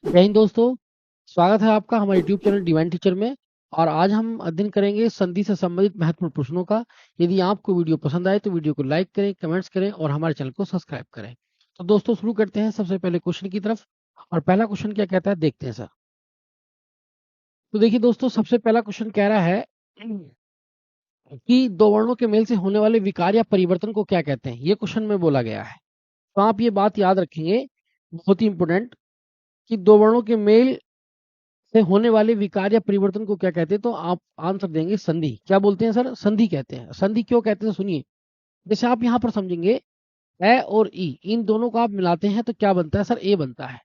जय हिंद दोस्तों। स्वागत है आपका हमारे यूट्यूब चैनल डिवाइन टीचर में। और आज हम अध्ययन करेंगे संधि से संबंधित महत्वपूर्ण प्रश्नों का। यदि आपको वीडियो पसंद आए तो वीडियो को लाइक करें, कमेंट्स करें और हमारे चैनल को सब्सक्राइब करें। तो दोस्तों शुरू करते हैं सबसे पहले क्वेश्चन की तरफ। और पहला क्वेश्चन क्या कहता है देखते हैं सर। तो देखिए दोस्तों, सबसे पहला क्वेश्चन कह रहा है कि दो वर्णों के मेल से होने वाले विकार या परिवर्तन को क्या कहते हैं, ये क्वेश्चन में बोला गया है। तो आप ये बात याद रखेंगे, बहुत ही इंपॉर्टेंट, कि दो वर्णों के मेल से होने वाले विकार या परिवर्तन को क्या कहते हैं। तो आप आंसर देंगे संधि। क्या बोलते हैं सर? संधि कहते हैं। संधि क्यों कहते हैं सुनिए। जैसे आप यहाँ पर समझेंगे, ए और ई इन दोनों को आप मिलाते हैं तो क्या बनता है सर? ए बनता है।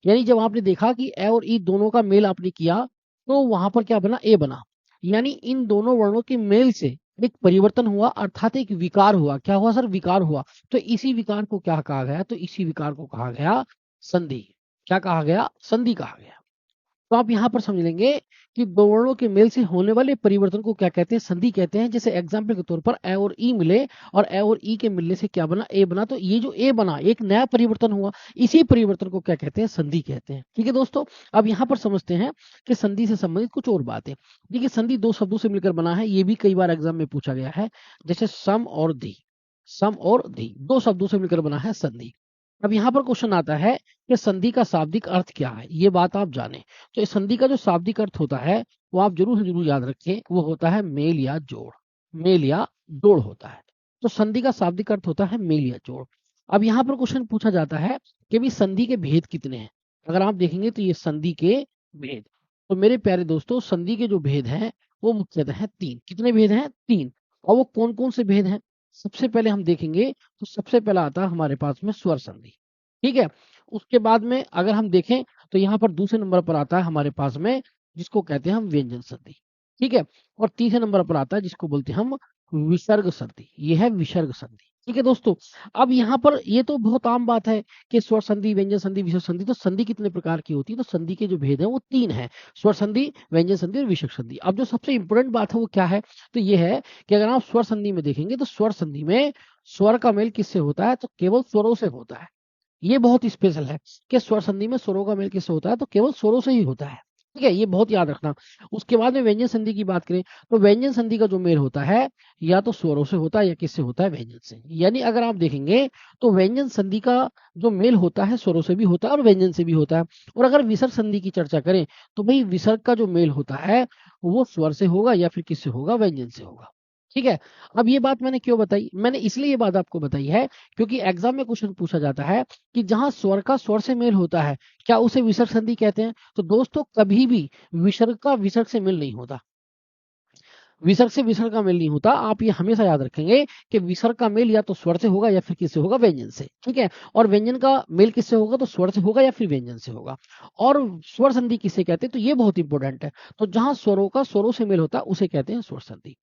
यानी जब आपने देखा कि ए और ई दोनों का मेल आपने किया तो वहां पर क्या बना? ए बना। यानी इन दोनों वर्णों के मेल से एक परिवर्तन हुआ, अर्थात एक विकार हुआ। क्या हुआ सर? विकार हुआ। तो इसी विकार को क्या कहा गया? तो इसी विकार को कहा गया संधि। क्या कहा गया? संधि कहा गया। तो आप यहाँ पर समझ लेंगे कि दो वर्णों के मेल से होने वाले परिवर्तन को क्या कहते हैं? संधि कहते हैं। जैसे एग्जाम्पल के तौर पर ए और ई मिले और ए और ई के मिलने से क्या बना? ए बना। तो ये जो ए बना, एक नया परिवर्तन हुआ। इसी परिवर्तन को क्या कहते हैं? संधि कहते हैं। ठीक है दोस्तों, अब यहाँ पर समझते हैं कि संधि से संबंधित कुछ और बातें। देखिए, संधि दो शब्दों से मिलकर बना है। ये भी कई बार एग्जाम में पूछा गया है। जैसे सम और दी। सम और दी दो शब्दों से मिलकर बना है संधि। अब यहाँ पर क्वेश्चन आता है कि संधि का शाब्दिक अर्थ क्या है, ये बात आप जाने। तो इस संधि का जो शाब्दिक अर्थ होता है वो आप जरूर से जरूर याद रखें, वो होता है मेल या जोड़। मेल या जोड़ होता है। तो संधि का शाब्दिक अर्थ होता है मेल या जोड़। अब यहाँ पर क्वेश्चन पूछा जाता है कि भी संधि के भेद कितने हैं। अगर आप देखेंगे तो ये संधि के भेद। तो मेरे प्यारे दोस्तों, संधि के जो भेद हैं वो मुख्यतः हैं तीन। कितने भेद हैं? तीन। और वो कौन कौन से भेद हैं? सबसे पहले हम देखेंगे तो सबसे पहला आता है हमारे पास में स्वर संधि। ठीक है। उसके बाद में अगर हम देखें तो यहाँ पर दूसरे नंबर पर आता है हमारे पास में जिसको कहते हैं हम व्यंजन संधि। ठीक है। और तीसरे नंबर पर आता है जिसको बोलते हैं हम विसर्ग संधि। ये है विसर्ग संधि। ठीक है दोस्तों, अब यहाँ पर ये तो बहुत आम बात है कि स्वर संधि, व्यंजन संधि, विसर्ग संधि। तो संधि कितने प्रकार की होती है? तो संधि के जो भेद है वो तीन है। स्वर संधि, व्यंजन संधि और विसर्ग संधि। अब जो सबसे इंपॉर्टेंट बात है वो क्या है? तो ये है कि अगर आप स्वर संधि में देखेंगे तो स्वर संधि में स्वर का मेल किससे होता है? तो केवल स्वरों से होता है। ये बहुत स्पेशल है कि स्वर संधि में स्वरों का मेल किससे होता है? तो केवल स्वरों से ही होता है। ठीक है, ये बहुत याद रखना। उसके बाद में व्यंजन संधि की बात करें तो व्यंजन संधि का जो मेल होता है या तो स्वरों से होता है या किससे होता है? व्यंजन से। यानी अगर आप देखेंगे तो व्यंजन संधि का जो मेल होता है स्वरों से भी होता है और व्यंजन से भी होता है। और अगर विसर्ग संधि की चर्चा करें तो भाई विसर्ग का जो मेल होता है वो स्वर से होगा या फिर किससे होगा? व्यंजन से होगा। ठीक है। अब ये बात मैंने क्यों बताई? मैंने इसलिए ये बात आपको बताई है क्योंकि एग्जाम में क्वेश्चन पूछा जाता है कि जहां स्वर का स्वर से मेल होता है क्या उसे विसर्ग संधि कहते हैं? तो दोस्तों कभी भी विसर्ग का विसर्ग से मेल नहीं होता। विसर्ग से विसर्ग का मेल नहीं होता। आप ये हमेशा याद रखेंगे कि विसर्ग का मेल या तो स्वर से होगा या फिर किससे होगा? व्यंजन से। ठीक है। और व्यंजन का मेल किससे होगा? तो स्वर से होगा या फिर व्यंजन से होगा। और स्वर संधि किसे कहते हैं? तो ये बहुत इंपॉर्टेंट है। तो जहां स्वरों का स्वरों से मेल होता है उसे कहते हैं स्वर संधि।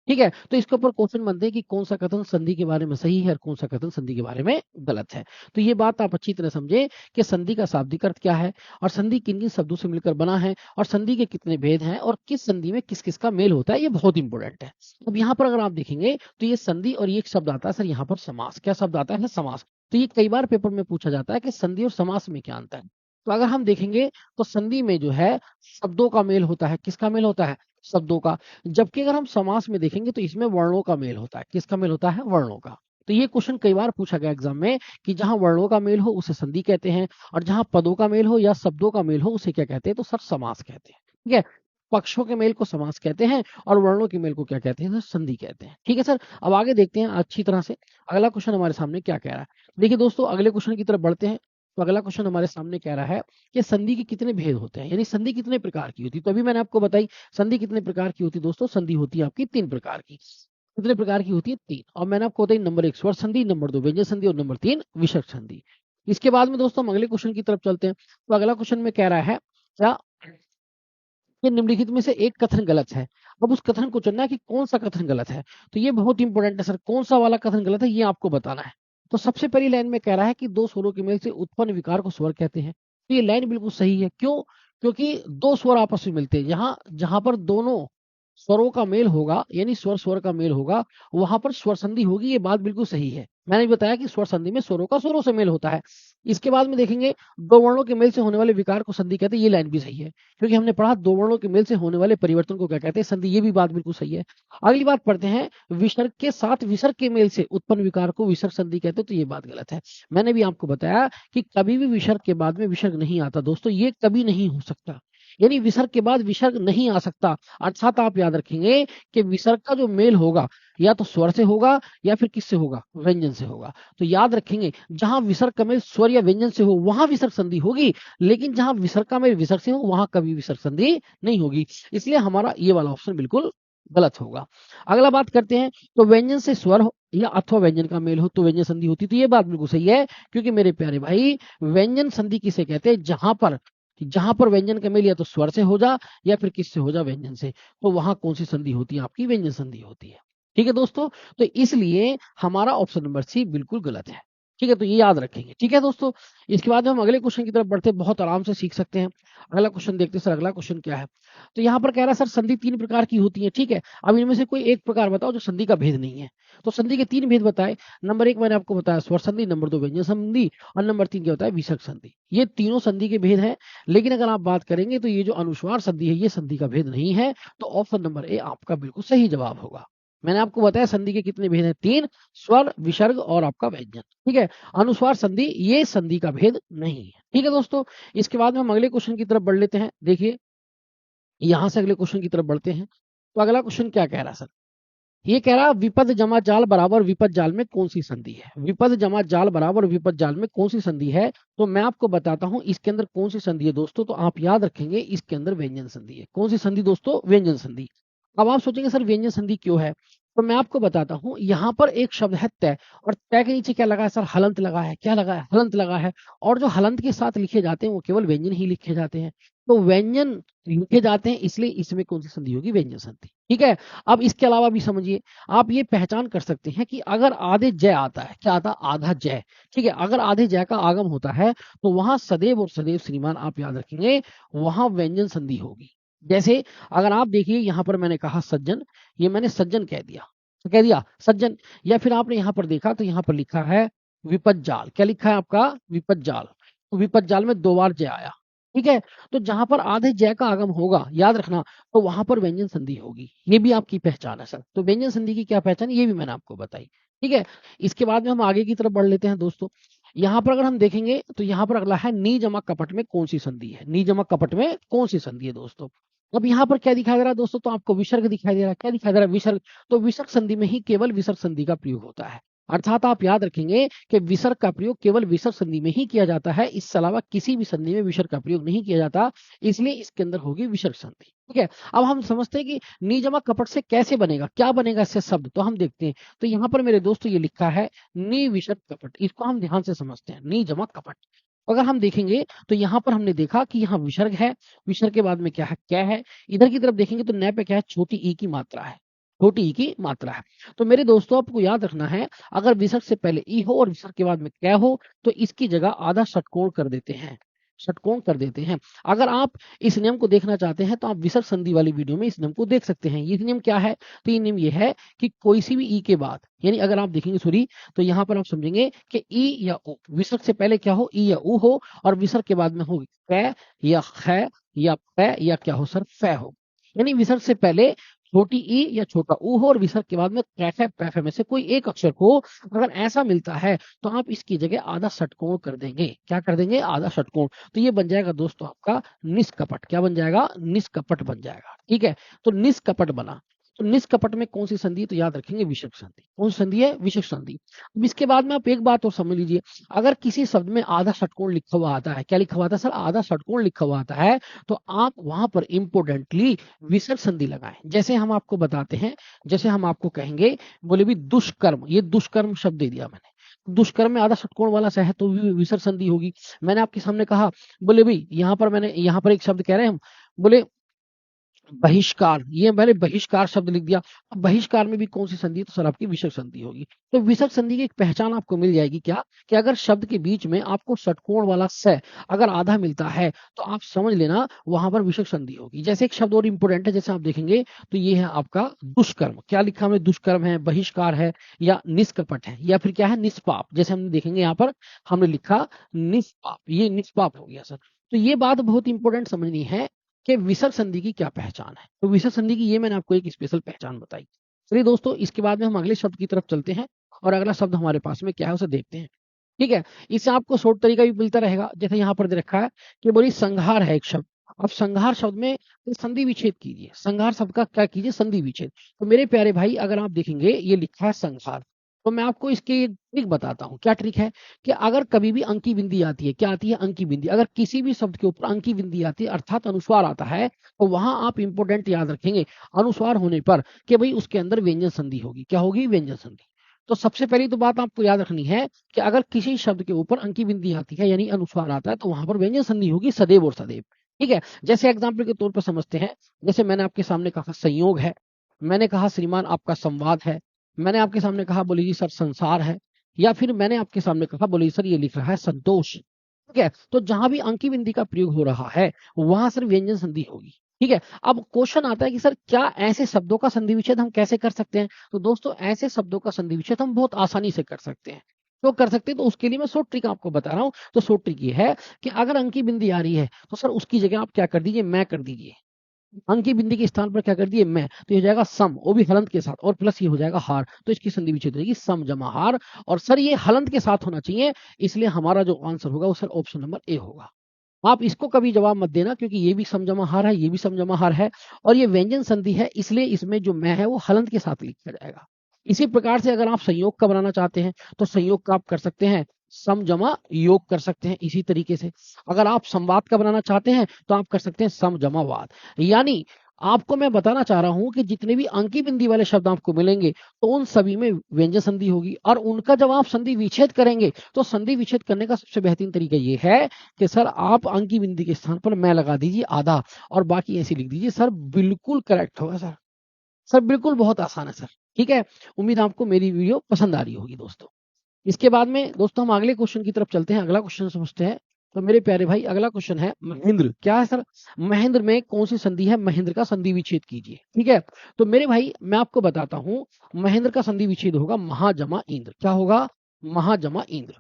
ठीक है। तो इसके ऊपर क्वेश्चन बनते हैं कि कौन सा कथन संधि के बारे में सही है और कौन सा कथन संधि के बारे में गलत है। तो ये बात आप अच्छी तरह समझे कि संधि का शाब्दिक अर्थ क्या है और संधि किन किन शब्दों से मिलकर बना है और संधि के कितने भेद हैं और किस संधि में किस किस का मेल होता है। ये बहुत इंपॉर्टेंट है। अब यहाँ पर अगर आप देखेंगे तो ये संधि और ये एक शब्द आता है सर यहाँ पर समास। क्या शब्द आता है? समास। तो ये कई बार पेपर में पूछा जाता है कि संधि और समास में क्या अंतर है। तो अगर हम देखेंगे तो संधि में जो है शब्दों का मेल होता है। किसका मेल होता है? शब्दों का। जबकि अगर हम समास में देखेंगे तो इसमें वर्णों का मेल होता है। किसका मेल होता है? वर्णों का। तो ये क्वेश्चन कई बार पूछा गया एग्जाम में कि जहां वर्णों का मेल हो उसे संधि कहते हैं और जहां पदों का मेल हो या शब्दों का मेल हो उसे क्या कहते हैं? तो सर समास कहते हैं। ठीक है। पक्षों के मेल को समास कहते हैं और वर्णों के मेल को क्या कहते हैं? तो संधि कहते हैं। ठीक है सर, अब आगे देखते हैं अच्छी तरह से अगला क्वेश्चन हमारे सामने क्या कह रहा है। देखिए दोस्तों, अगले क्वेश्चन की तरफ बढ़ते हैं। तो अगला क्वेश्चन हमारे सामने कह रहा है कि संधि के कितने भेद होते हैं, यानी संधि कितने प्रकार की होती है। तो अभी मैंने आपको बताई संधि कितने प्रकार की होती है। दोस्तों संधि होती है आपकी तीन प्रकार की। कितने प्रकार की होती है? तीन। और मैंने आपको बताई, नंबर एक स्वर संधि, नंबर दो व्यंजन संधि और नंबर तीन विसर्ग संधि। इसके बाद में दोस्तों हम अगले क्वेश्चन की तरफ चलते हैं। तो अगला क्वेश्चन में कह रहा है क्या कि निम्नलिखित में से एक कथन गलत है। अब उस कथन को चुनना है कि कौन सा कथन गलत है। तो ये बहुत इंपॉर्टेंट है सर, कौन सा वाला कथन गलत है ये आपको बताना है। तो सबसे पहली लाइन में कह रहा है कि दो स्वरों के मेल से उत्पन्न विकार को स्वर कहते हैं। तो ये लाइन बिल्कुल सही है। क्यों? क्योंकि दो स्वर आपस में मिलते हैं। यहाँ जहां पर दोनों स्वरों का मेल होगा यानी स्वर स्वर का मेल होगा वहां पर स्वर संधि होगी। ये बात बिल्कुल सही है। मैंने भी बताया कि स्वर संधि में स्वरों का स्वरों से मेल होता है। इसके बाद में देखेंगे दो वर्णों के मेल से होने वाले विकार को संधि कहते हैं। ये लाइन भी सही है, क्योंकि हमने पढ़ा दो वर्णों के मेल से होने वाले परिवर्तन को क्या कहते हैं, संधि। ये भी बात बिल्कुल सही है। अगली बात पढ़ते हैं, विसर्ग के साथ विसर्ग के मेल से उत्पन्न विकार को विसर्ग संधि कहते हैं। तो ये बात गलत है। मैंने भी आपको बताया कि कभी भी विसर्ग के बाद में विसर्ग नहीं आता दोस्तों, ये कभी नहीं हो सकता। यानी विसर्ग के बाद विसर्ग नहीं आ सकता। अर्थात आप याद रखेंगे कि विसर्ग का जो मेल होगा या तो स्वर से होगा या फिर किससे होगा, व्यंजन से होगा। तो याद रखेंगे जहां विसर्ग का मेल स्वर या व्यंजन से हो वहां विसर्ग संधि होगी, लेकिन जहां विसर्ग का मेल विसर्ग से हो वहां कभी विसर्ग संधि नहीं होगी। इसलिए हमारा ये वाला ऑप्शन बिल्कुल गलत होगा। अगला बात करते हैं, तो व्यंजन से स्वर हो या अथवा व्यंजन का मेल हो तो व्यंजन संधि होती। तो ये बात बिल्कुल सही है, क्योंकि मेरे प्यारे भाई व्यंजन संधि किसे कहते हैं, जहां पर व्यंजन का मेल या तो स्वर से हो जा या फिर किससे हो जा, व्यंजन से। तो वहां कौन सी संधि होती है, आपकी व्यंजन संधि होती है। ठीक है दोस्तों, तो इसलिए हमारा ऑप्शन नंबर सी बिल्कुल गलत है। ठीक है, तो ये याद रखेंगे। ठीक है दोस्तों, इसके बाद हम अगले क्वेश्चन की तरफ बढ़ते हैं, बहुत आराम से सीख सकते हैं। अगला क्वेश्चन देखते हैं सर, अगला क्वेश्चन क्या है। तो यहाँ पर कह रहा है सर संधि तीन प्रकार की होती है। ठीक है, अब इनमें से कोई एक प्रकार बताओ जो संधि का भेद नहीं है। तो संधि के तीन भेद बताए। नंबर एक मैंने आपको बताया स्वर संधि, नंबर दो व्यंजन संधि, और नंबर तीन क्या होता है, विसर्ग संधि। ये तीनों संधि के भेद हैं। लेकिन अगर आप बात करेंगे तो ये जो अनुस्वार संधि है ये संधि का भेद नहीं है। तो ऑप्शन नंबर ए आपका बिल्कुल सही जवाब होगा। मैंने आपको बताया संधि के कितने भेद हैं, तीन, स्वर, विसर्ग और आपका व्यंजन। ठीक है, अनुस्वार संधि ये संधि का भेद नहीं है। ठीक है दोस्तों, इसके बाद में हम अगले क्वेश्चन की तरफ बढ़ लेते हैं। देखिए यहां से अगले क्वेश्चन की तरफ बढ़ते हैं। तो अगला क्वेश्चन क्या कह रहा है सर, ये कह रहा विपद जमा जाल बराबर विपद जाल में कौन सी संधि है। विपद जमा जाल बराबर विपद जाल में कौन सी संधि है, तो मैं आपको बताता हूं इसके अंदर कौन सी संधि है दोस्तों। तो आप याद रखेंगे इसके अंदर व्यंजन संधि है। कौन सी संधि दोस्तों, व्यंजन संधि। अब आप सोचेंगे सर व्यंजन संधि क्यों है, तो मैं आपको बताता हूं। यहां पर एक शब्द है तय, और तय के नीचे क्या लगा है सर, हलंत लगा है। क्या लगा है, हलंत लगा है। और जो हलंत के साथ लिखे जाते हैं वो केवल व्यंजन ही लिखे जाते हैं। तो व्यंजन लिखे जाते हैं, इसलिए इसमें कौन सी संधि होगी, व्यंजन संधि। ठीक है, अब इसके अलावा भी समझिए, आप ये पहचान कर सकते हैं कि अगर आधे जय आता है, क्या आता है, आधा जय। ठीक है, अगर आधे जय का आगम होता है तो वहां सदैव और सदैव श्रीमान आप याद रखेंगे, वहां व्यंजन संधि होगी। जैसे अगर आप देखिए यहां पर मैंने कहा सज्जन, ये मैंने सज्जन कह दिया, तो कह दिया सज्जन। या फिर आपने यहां पर देखा तो यहां पर लिखा है विपद जाल। क्या लिखा है आपका, विपद जाल। तो विपद जाल में दो बार जय आया। ठीक है, तो जहां पर आधे जय का आगम होगा याद रखना, तो वहां पर व्यंजन संधि होगी। ये भी आपकी पहचान है सर। तो व्यंजन संधि की क्या पहचान है, ये भी मैंने आपको बताई। ठीक है, इसके बाद में हम आगे की तरफ बढ़ लेते हैं दोस्तों। यहाँ पर अगर हम देखेंगे तो यहाँ पर अगला है नी जमा कपट में कौन सी संधि है। नी जमा कपट में कौन सी संधि है दोस्तों। अब यहाँ पर क्या दिखाई दे रहा है दोस्तों, तो आपको विसर्ग दिखाई दे रहा है। क्या दिखाई दे रहा है, विसर्ग। तो विसर्ग संधि में ही केवल विसर्ग संधि का प्रयोग होता है। अर्थात आप याद रखेंगे कि विसर्ग का प्रयोग केवल विसर्ग संधि में ही किया जाता है, इसके अलावा किसी भी संधि में विसर्ग का प्रयोग नहीं किया जाता। इसलिए इसके अंदर होगी विसर्ग संधि। ठीक है, अब हम समझते हैं कि नी जमा कपट से कैसे बनेगा, क्या बनेगा इससे शब्द, तो हम देखते हैं। तो यहाँ पर मेरे दोस्तों ये लिखा है नी विसर्ग कपट, इसको हम ध्यान से समझते हैं, नी जमा कपट। अगर हम देखेंगे तो यहाँ पर हमने देखा कि यहाँ विसर्ग है, विसर्ग के बाद में क्या है, क्या है। इधर की तरफ देखेंगे तो न पे क्या है, छोटी ई की मात्रा है, छोटी ई की मात्रा है। तो मेरे दोस्तों आपको याद रखना है, अगर विसर्ग से पहले ई हो और विसर्ग के बाद में क्या हो, तो इसकी जगह आधा षटकोण कर देते हैं, षटकोण कर देते हैं। अगर आप इस नियम को देखना चाहते हैं तो आप विसर्ग संधि वाली वीडियो में इस नियम को देख सकते हैं। ये नियम क्या है, तो ये नियम ये है कि कोई सी भी ई के बाद, यानी अगर आप देखेंगे सॉरी, तो यहाँ पर आप समझेंगे कि ई या ओ, विसर्ग से पहले क्या हो, ई या ऊ हो, और विसर्ग के बाद में हो कै या ख या पै या क्या हो सर, फै हो। यानी विसर्ग से पहले छोटी ई या छोटा ऊ हो और विसर्ग के बाद में कैफे पैफे में से कोई एक अक्षर को अगर ऐसा मिलता है तो आप इसकी जगह आधा षटकोण कर देंगे। क्या कर देंगे, आधा षटकोण। तो ये बन जाएगा दोस्तों आपका निष्कपट। क्या बन जाएगा, निष्कपट बन जाएगा। ठीक है, तो निष्कपट बना। तो निष्कपट में कौन सी संधि, तो याद रखेंगे विसर्ग संधि। कौन सी संधि है, विसर्ग संधि। अब इसके बाद में आप एक बात और समझ लीजिए, अगर किसी शब्द में आधा षटकोण लिखा हुआ आता है, क्या लिखा हुआ आता है सर, आधा षटकोण लिखा हुआ आता है, तो आप वहां पर इंपोर्टेंटली विसर्ग संधि लगाएं। जैसे हम आपको बताते हैं, जैसे हम आपको कहेंगे, बोले भी दुष्कर्म, ये दुष्कर्म शब्द दे दिया मैंने, दुष्कर्म में आधा षटकोण वाला सा है तो विसर्ग संधि होगी। मैंने आपके सामने कहा, बोले भाई यहाँ पर मैंने, यहाँ पर एक शब्द कह रहे हैं हम, बोले बहिष्कार, ये मैंने बहिष्कार शब्द लिख दिया। अब बहिष्कार में भी कौन सी संधि है? तो सर आपकी विसर्ग संधि होगी। तो विसर्ग संधि की एक पहचान आपको मिल जाएगी क्या, कि अगर शब्द के बीच में आपको षटकोण वाला स अगर आधा मिलता है तो आप समझ लेना वहां पर विसर्ग संधि होगी। जैसे एक शब्द और इंपोर्टेंट है, जैसे आप देखेंगे तो ये है आपका दुष्कर्म। क्या लिखा हमने? दुष्कर्म है, बहिष्कार है, या निष्कपट है, या फिर क्या है? निष्पाप। जैसे हम देखेंगे यहाँ पर हमने लिखा निष्पाप, ये निष्पाप हो गया सर। तो ये बात बहुत इंपॉर्टेंट समझनी है कि विसर्ग संधि की क्या पहचान है। तो विसर्ग संधि की ये मैंने आपको एक स्पेशल पहचान बताई। चलिए दोस्तों, इसके बाद में हम अगले शब्द की तरफ चलते हैं और अगला शब्द हमारे पास में क्या है उसे देखते हैं। ठीक है, इससे आपको शॉर्ट तरीका भी मिलता रहेगा। जैसे यहाँ पर दे रखा है कि बोली संघार है एक शब्द। अब संघार शब्द में संधि विच्छेद कीजिए। संघार शब्द का क्या कीजिए? संधि विच्छेद। तो मेरे प्यारे भाई, अगर आप देखेंगे ये लिखा है संघार, तो मैं आपको इसकी एक ट्रिक बताता हूँ। क्या ट्रिक है? कि अगर कभी भी अंकी बिंदी आती है, क्या आती है? अंकी बिंदी। अगर किसी भी शब्द के ऊपर अंकी बिंदी आती है अर्थात अनुस्वार आता है, तो वहां आप इंपोर्टेंट याद रखेंगे अनुस्वार होने पर कि भाई उसके अंदर व्यंजन संधि होगी। क्या होगी? व्यंजन संधि। तो सबसे पहली तो बात आपको याद रखनी है कि अगर किसी शब्द के ऊपर अंकी बिंदी आती है यानी अनुस्वार आता है, तो वहां पर व्यंजन संधि होगी सदैव और सदैव। ठीक है, जैसे एग्जाम्पल के तौर पर समझते हैं। जैसे मैंने आपके सामने कहा संयोग है, मैंने कहा श्रीमान आपका संवाद है, मैंने आपके सामने कहा बोले जी सर संसार है, या फिर मैंने आपके सामने कहा बोले सर ये लिख रहा है संतोष। ठीक है, तो जहां भी अंकी बिंदी का प्रयोग हो रहा है वहां सर व्यंजन संधि होगी। ठीक है, अब क्वेश्चन आता है कि सर क्या ऐसे शब्दों का संधि विच्छेद हम कैसे कर सकते हैं? तो दोस्तों ऐसे शब्दों का संधि विच्छेद हम बहुत आसानी से कर सकते हैं। तो कर सकते हैं, तो उसके लिए मैं शॉर्ट ट्रिक आपको बता रहा हूं। तो शॉर्ट ट्रिक ये है कि अगर अंकी बिंदी आ रही है तो सर उसकी जगह आप क्या कर दीजिए? मैं कर दीजिए। अंकी बिंदी के स्थान पर क्या कर दिए? मैं। तो ये हो जाएगा सम, वो भी हलंत के साथ, और प्लस ये हो जाएगा हार। तो इसकी संधि विच्छेद रहेगी सम जमा हार। और सर ये हलंत के साथ होना चाहिए, इसलिए हमारा जो आंसर होगा वो सर ऑप्शन नंबर ए होगा। आप इसको कभी जवाब मत देना, क्योंकि ये भी समजमा हार है, ये भी समजमा हार है, और ये व्यंजन संधि है, इसलिए इसमें जो मैं है वो हलंत के साथ लिखा जाएगा। इसी प्रकार से अगर आप संयोग का बनाना चाहते हैं तो संयोग का आप कर सकते हैं सम जमा योग कर सकते हैं। इसी तरीके से अगर आप संवाद का बनाना चाहते हैं तो आप कर सकते हैं सम जमा वाद। यानी आपको मैं बताना चाह रहा हूं कि जितने भी अंकी बिंदी वाले शब्द आपको मिलेंगे तो उन सभी में व्यंजन संधि होगी, और उनका जब आप संधि विच्छेद करेंगे तो संधि विच्छेद करने का सबसे बेहतरीन तरीका ये है कि सर आप अंकी बिंदी के स्थान पर मैं लगा दीजिए आधा, और बाकी ऐसे लिख दीजिए। सर बिल्कुल करेक्ट होगा सर। सर बिल्कुल बहुत आसान है सर। ठीक है, उम्मीद आपको मेरी वीडियो पसंद आ रही होगी दोस्तों। इसके बाद में दोस्तों हम अगले क्वेश्चन की तरफ चलते हैं। अगला क्वेश्चन समझते हैं। तो मेरे प्यारे भाई, अगला क्वेश्चन है महेंद्र। क्या है सर? महेंद्र में कौन सी संधि है? महेंद्र का संधि विच्छेद कीजिए। ठीक है, तो मेरे भाई मैं आपको बताता हूं, महेंद्र का संधि विच्छेद होगा महाजमा इंद्र। क्या होगा? महाजमा इंद्र।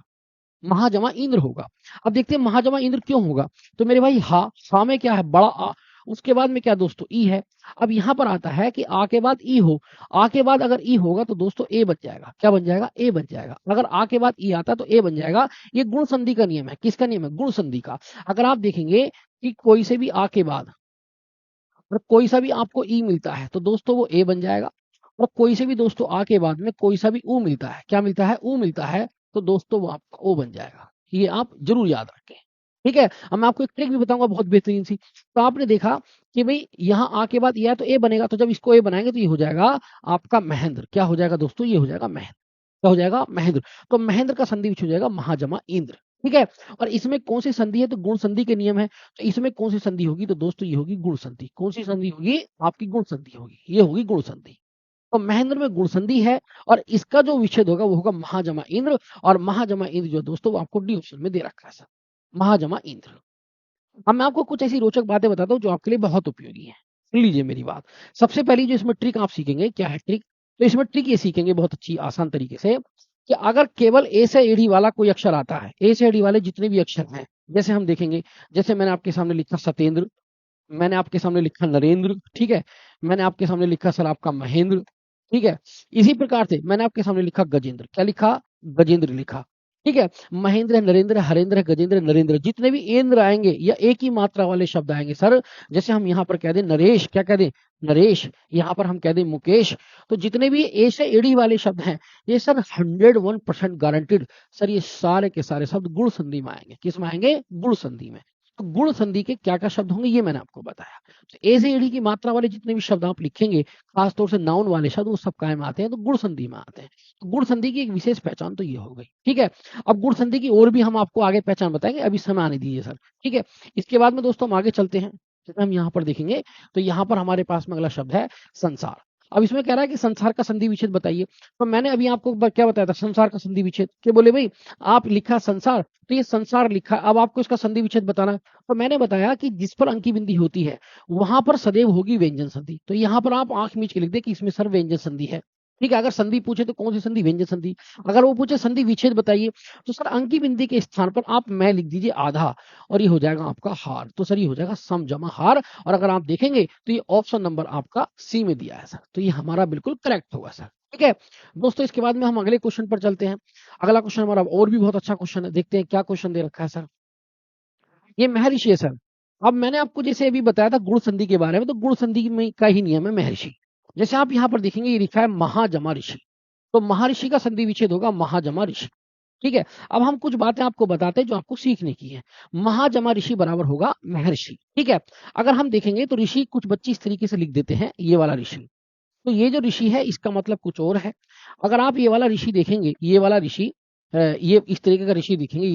महाजमा इंद्र होगा। अब देखते हैं महाजमा इंद्र क्यों होगा। तो मेरे भाई हा में क्या है? बड़ा आ। उसके बाद में क्या दोस्तों? ई है। अब यहां पर आता है कि आ के बाद ई हो। आ के बाद अगर ई होगा तो दोस्तों ए बच जाएगा। क्या बन जाएगा? ए बच जाएगा। अगर आ के बाद ई आता तो ए बन जाएगा। ये गुण संधि का नियम है। किसका नियम है? गुण संधि का। अगर आप देखेंगे कि कोई से भी आ के बाद और कोई सा भी आपको ई मिलता है तो दोस्तों वो ए बन जाएगा। और कोई से भी दोस्तों आ के बाद में कोई सा भी ऊ मिलता है, क्या मिलता है? ऊ मिलता है, तो दोस्तों वो आपका ओ बन जाएगा। ये आप जरूर याद रखें। ठीक है, अब मैं आपको एक ट्रिक भी बताऊंगा बहुत बेहतरीन सी। तो आपने देखा कि भाई यहाँ आ के बाद ये है तो ए बनेगा, तो जब इसको ए बनाएंगे तो ये हो जाएगा आपका महेंद्र। क्या हो जाएगा दोस्तों? ये हो जाएगा महेंद्र। क्या हो जाएगा? महेंद्र। तो महेंद्र का संधि विच्छेद हो जाएगा महाजमा इंद्र। ठीक है, और इसमें कौन सी संधि है? तो गुण संधि के नियम है। तो इसमें कौन सी संधि होगी? तो दोस्तों ये होगी गुण संधि। कौन सी संधि होगी? आपकी गुण संधि होगी। ये होगी गुण संधि। तो महेंद्र में गुण संधि है, और इसका जो विच्छेद होगा वो होगा महाजमा इंद्र। और महाजमा इंद्र जो दोस्तों वो आपको डी ऑप्शन में दे रखा है सर, महाजमा इंद्र। अब मैं आपको कुछ ऐसी रोचक बातें बताता हूँ जो आपके लिए बहुत उपयोगी है। सुन लीजिए मेरी बात। सबसे पहली जो इसमें ट्रिक आप सीखेंगे, क्या है ट्रिक? तो इसमें ट्रिक ये सीखेंगे बहुत अच्छी आसान तरीके से, कि अगर केवल ए से एडी वाला कोई अक्षर आता है, ए से एडी वाले जितने भी अक्षर हैं, जैसे हम देखेंगे, जैसे मैंने आपके सामने लिखा सत्येंद्र, मैंने आपके सामने लिखा नरेंद्र। ठीक है, मैंने आपके सामने लिखा सर आपका महेंद्र। ठीक है, इसी प्रकार से मैंने आपके सामने लिखा गजेंद्र। क्या लिखा? गजेंद्र लिखा। ठीक है, महेंद्र है, नरेंद्र है, हरेंद्र है, गजेंद्र है, नरेंद्र, जितने भी एंद्र आएंगे या एक ही मात्रा वाले शब्द आएंगे सर, जैसे हम यहाँ पर कह दें नरेश, क्या कह दें? नरेश। यहाँ पर हम कह दें मुकेश। तो जितने भी ए से एडी वाले शब्द हैं, ये सर 101% गारंटेड सर, ये सारे के सारे शब्द गुण संधि में आएंगे। किस में आएंगे? गुण संधि में। तो गुण संधि के क्या क्या शब्द होंगे ये मैंने आपको बताया। तो ए से एडी की मात्रा वाले जितने भी शब्द आप लिखेंगे, खासतौर से नाउन वाले शब्द, वो सब काय में आते हैं? तो गुण संधि में आते हैं। तो गुण संधि की एक विशेष पहचान तो ये हो गई। ठीक है, अब गुण संधि की और भी हम आपको आगे पहचान बताएंगे, अभी समय आने दीजिए सर। ठीक है, इसके बाद में दोस्तों हम आगे चलते हैं। जैसे हम यहाँ पर देखेंगे तो यहाँ पर हमारे पास में अगला शब्द है संसार। अब इसमें कह रहा है कि संसार का संधि विच्छेद बताइए। तो मैंने अभी आपको क्या बताया था संसार का संधि विच्छेद, क्या बोले भाई आप लिखा संसार, तो ये संसार लिखा, अब आपको इसका संधि विच्छेद बताना है। तो मैंने बताया कि जिस पर अंकी बिंदी होती है वहां पर सदैव होगी व्यंजन संधि। तो यहाँ पर आप आंख मीच के लिख दे कि इसमें सर व्यंजन संधि है। ठीक है, अगर संधि पूछे तो कौन सी संधि, व्यंजन संधि। अगर वो पूछे संधि विच्छेद बताइए तो सर अंकी बिंदी के स्थान पर आप मैं लिख दीजिए आधा, और ये हो जाएगा आपका हार। तो सर ये हो जाएगा सम जमा हार। और अगर आप देखेंगे तो ये ऑप्शन नंबर आपका सी में दिया है सर, तो ये हमारा बिल्कुल करेक्ट होगा सर। ठीक है दोस्तों, इसके बाद में हम अगले क्वेश्चन पर चलते हैं। अगला क्वेश्चन हमारा और भी बहुत अच्छा क्वेश्चन है, देखते हैं क्या क्वेश्चन दे रखा है सर। ये महर्षि है सर। अब मैंने आपको जैसे अभी बताया था गुण संधि के बारे में, तो गुण संधि में का ही नियम है महर्षि। जैसे आप यहाँ पर देखेंगे ये लिखा है महाजमा ऋषि, तो महर्षि का संधि विच्छेद होगा महाजमा ऋषि। ठीक है, अब हम कुछ बातें आपको बताते हैं जो आपको सीखने की है। महाजमा ऋषि बराबर होगा महर्षि। ठीक है, अगर हम देखेंगे तो ऋषि कुछ बच्चे इस तरीके से लिख देते हैं, ये वाला ऋषि, तो ये जो ऋषि है इसका मतलब कुछ और है। अगर आप ये वाला ऋषि देखेंगे, ये वाला ऋषि, ये इस तरीके का ऋषि दिखेंगे,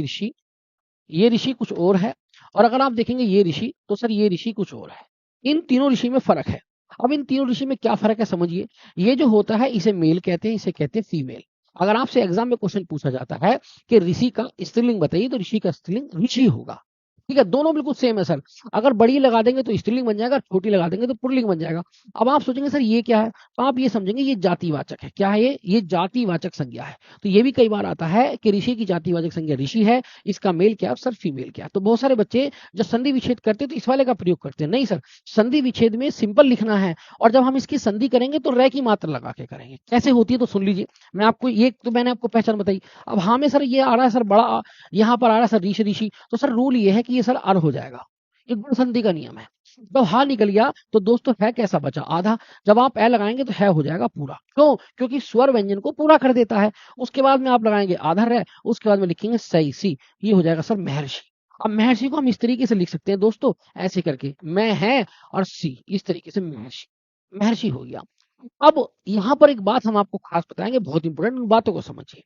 ये ऋषि कुछ और है। और अगर आप देखेंगे ये ऋषि, तो सर ये ऋषि कुछ और है। इन तीनों ऋषि में फर्क है। अब इन तीनों ऋषि में क्या फर्क है समझिए। ये जो होता है इसे मेल कहते हैं, इसे कहते हैं फीमेल। अगर आपसे एग्जाम में क्वेश्चन पूछा जाता है कि ऋषि का स्त्रीलिंग बताइए, तो ऋषि का स्त्रीलिंग ऋषि होगा। ठीक है, दोनों बिल्कुल सेम है सर। अगर बड़ी लगा देंगे तो स्त्रीलिंग बन जाएगा, छोटी लगा देंगे तो पुल्लिंग बन जाएगा। अब आप सोचेंगे सर ये क्या है, तो आप ये समझेंगे ये जातिवाचक है। क्या है ये जातिवाचक संज्ञा है। तो ये भी कई बार आता है कि ऋषि की जातिवाचक संज्ञा ऋषि है, इसका मेल क्या है सर फीमेल क्या है। तो बहुत सारे बच्चे जब संधि विच्छेद करते हैं तो इस वाले का प्रयोग करते हैं। नहीं सर, संधि विच्छेद में सिंपल लिखना है, और जब हम इसकी संधि करेंगे तो रै की मात्रा लगा के करेंगे। कैसे होती है तो सुन लीजिए, मैं आपको ये तो मैंने आपको पहचान बताई। अब हाँ में सर ये आ रहा है सर बड़ा, यहाँ पर आ रहा है सर ऋषि ऋषि, तो सर रूल ये है कि ये सर अर हो जाएगा। ये गुण संधि का नियम है। जब हा निकल गया तो दोस्तों है कैसा बचा, आधा। जब आप ए लगाएंगे तो है हो जाएगा पूरा। क्यों, क्योंकि स्वर व्यंजन को पूरा कर देता है। उसके बाद में आप लगाएंगे आधा रे, उसके बाद में लिखेंगे सही सी, ये हो जाएगा सर महर्षि। अब महर्षि को हम इस तरीके से लिख सकते हैं दोस्तों, ऐसे करके मैं है और सी, इस तरीके से महर्षि, महर्षि हो गया। अब यहाँ पर एक बात हम आपको खास बताएंगे, बहुत इंपॉर्टेंट, उन बातों को समझिए।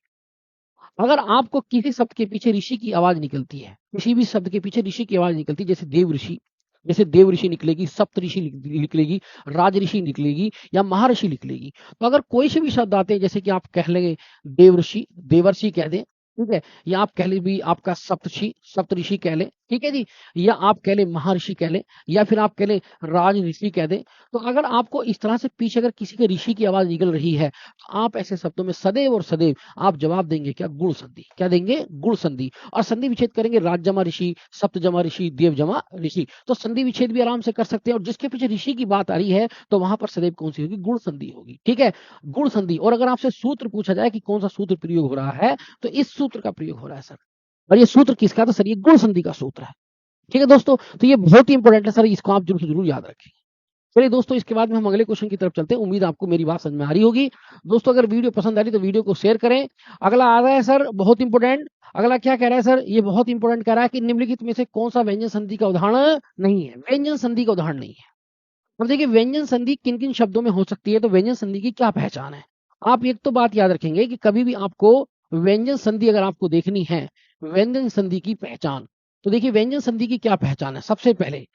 अगर आपको किसी शब्द के पीछे ऋषि की आवाज निकलती है, किसी भी शब्द के पीछे ऋषि की आवाज निकलती है, जैसे देव ऋषि, जैसे देव ऋषि निकलेगी, सप्त ऋषि निकलेगी, राज ऋषि निकलेगी, या महर्षि निकलेगी। तो अगर कोई से भी शब्द आते हैं, जैसे कि आप कह लेंगे देव ऋषि, देवर्षि कह दें, ठीक है, या आप कह ले भी आपका सप्तषि, सप्तऋषि कह ले, ठीक है जी, या आप कह ले महर्षि कह ले, या फिर आप कह ले राज ऋषि कह दें। तो अगर आपको इस तरह से पीछे अगर किसी के ऋषि की आवाज निकल रही है, तो आप ऐसे शब्दों में सदैव और सदैव आप जवाब देंगे क्या, गुण संधि। क्या देंगे, गुण संधि। और संधि विच्छेद करेंगे राज जमा ऋषि, सप्त जमा ऋषि, देव जमा ऋषि। तो संधि विच्छेद भी आराम से कर सकते हैं। और जिसके पीछे ऋषि की बात आ रही है तो वहां पर सदैव कौन सी होगी, गुण संधि होगी। ठीक है, गुण संधि। और अगर आपसे सूत्र पूछा जाए कि कौन सा सूत्र प्रयोग हो रहा है, तो इस सूत्र का प्रयोग हो रहा है सर। और ये सूत्र किसका, तो सर ये गुण संधि का सूत्र है। ठीक है दोस्तों, तो ये बहुत ही इंपॉर्टेंट है सर, इसको आप जरूर से जरूर याद रखें। चलिए दोस्तों, इसके बाद में हम अगले क्वेश्चन की तरफ चलते हैं। उम्मीद आपको मेरी बात समझ में आ रही होगी। दोस्तों अगर वीडियो पसंद आ रही तो वीडियो को शेयर करें। अगला आ रहा है सर बहुत इंपॉर्टेंट। अगला क्या कह रहा है सर, ये बहुत इंपॉर्टेंट कह रहा है कि निम्नलिखित में से कौन सा व्यंजन संधि का उदाहरण नहीं है। व्यंजन संधि का उदाहरण नहीं है। अब देखिए व्यंजन संधि किन किन शब्दों में हो सकती है, तो व्यंजन संधि की क्या पहचान है। आप एक तो बात याद रखेंगे कि कभी भी आपको व्यंजन संधि अगर आपको देखनी है, व्यंजन संधि की पहचान, तो देखिए व्यंजन संधि की क्या पहचान है। सबसे पहले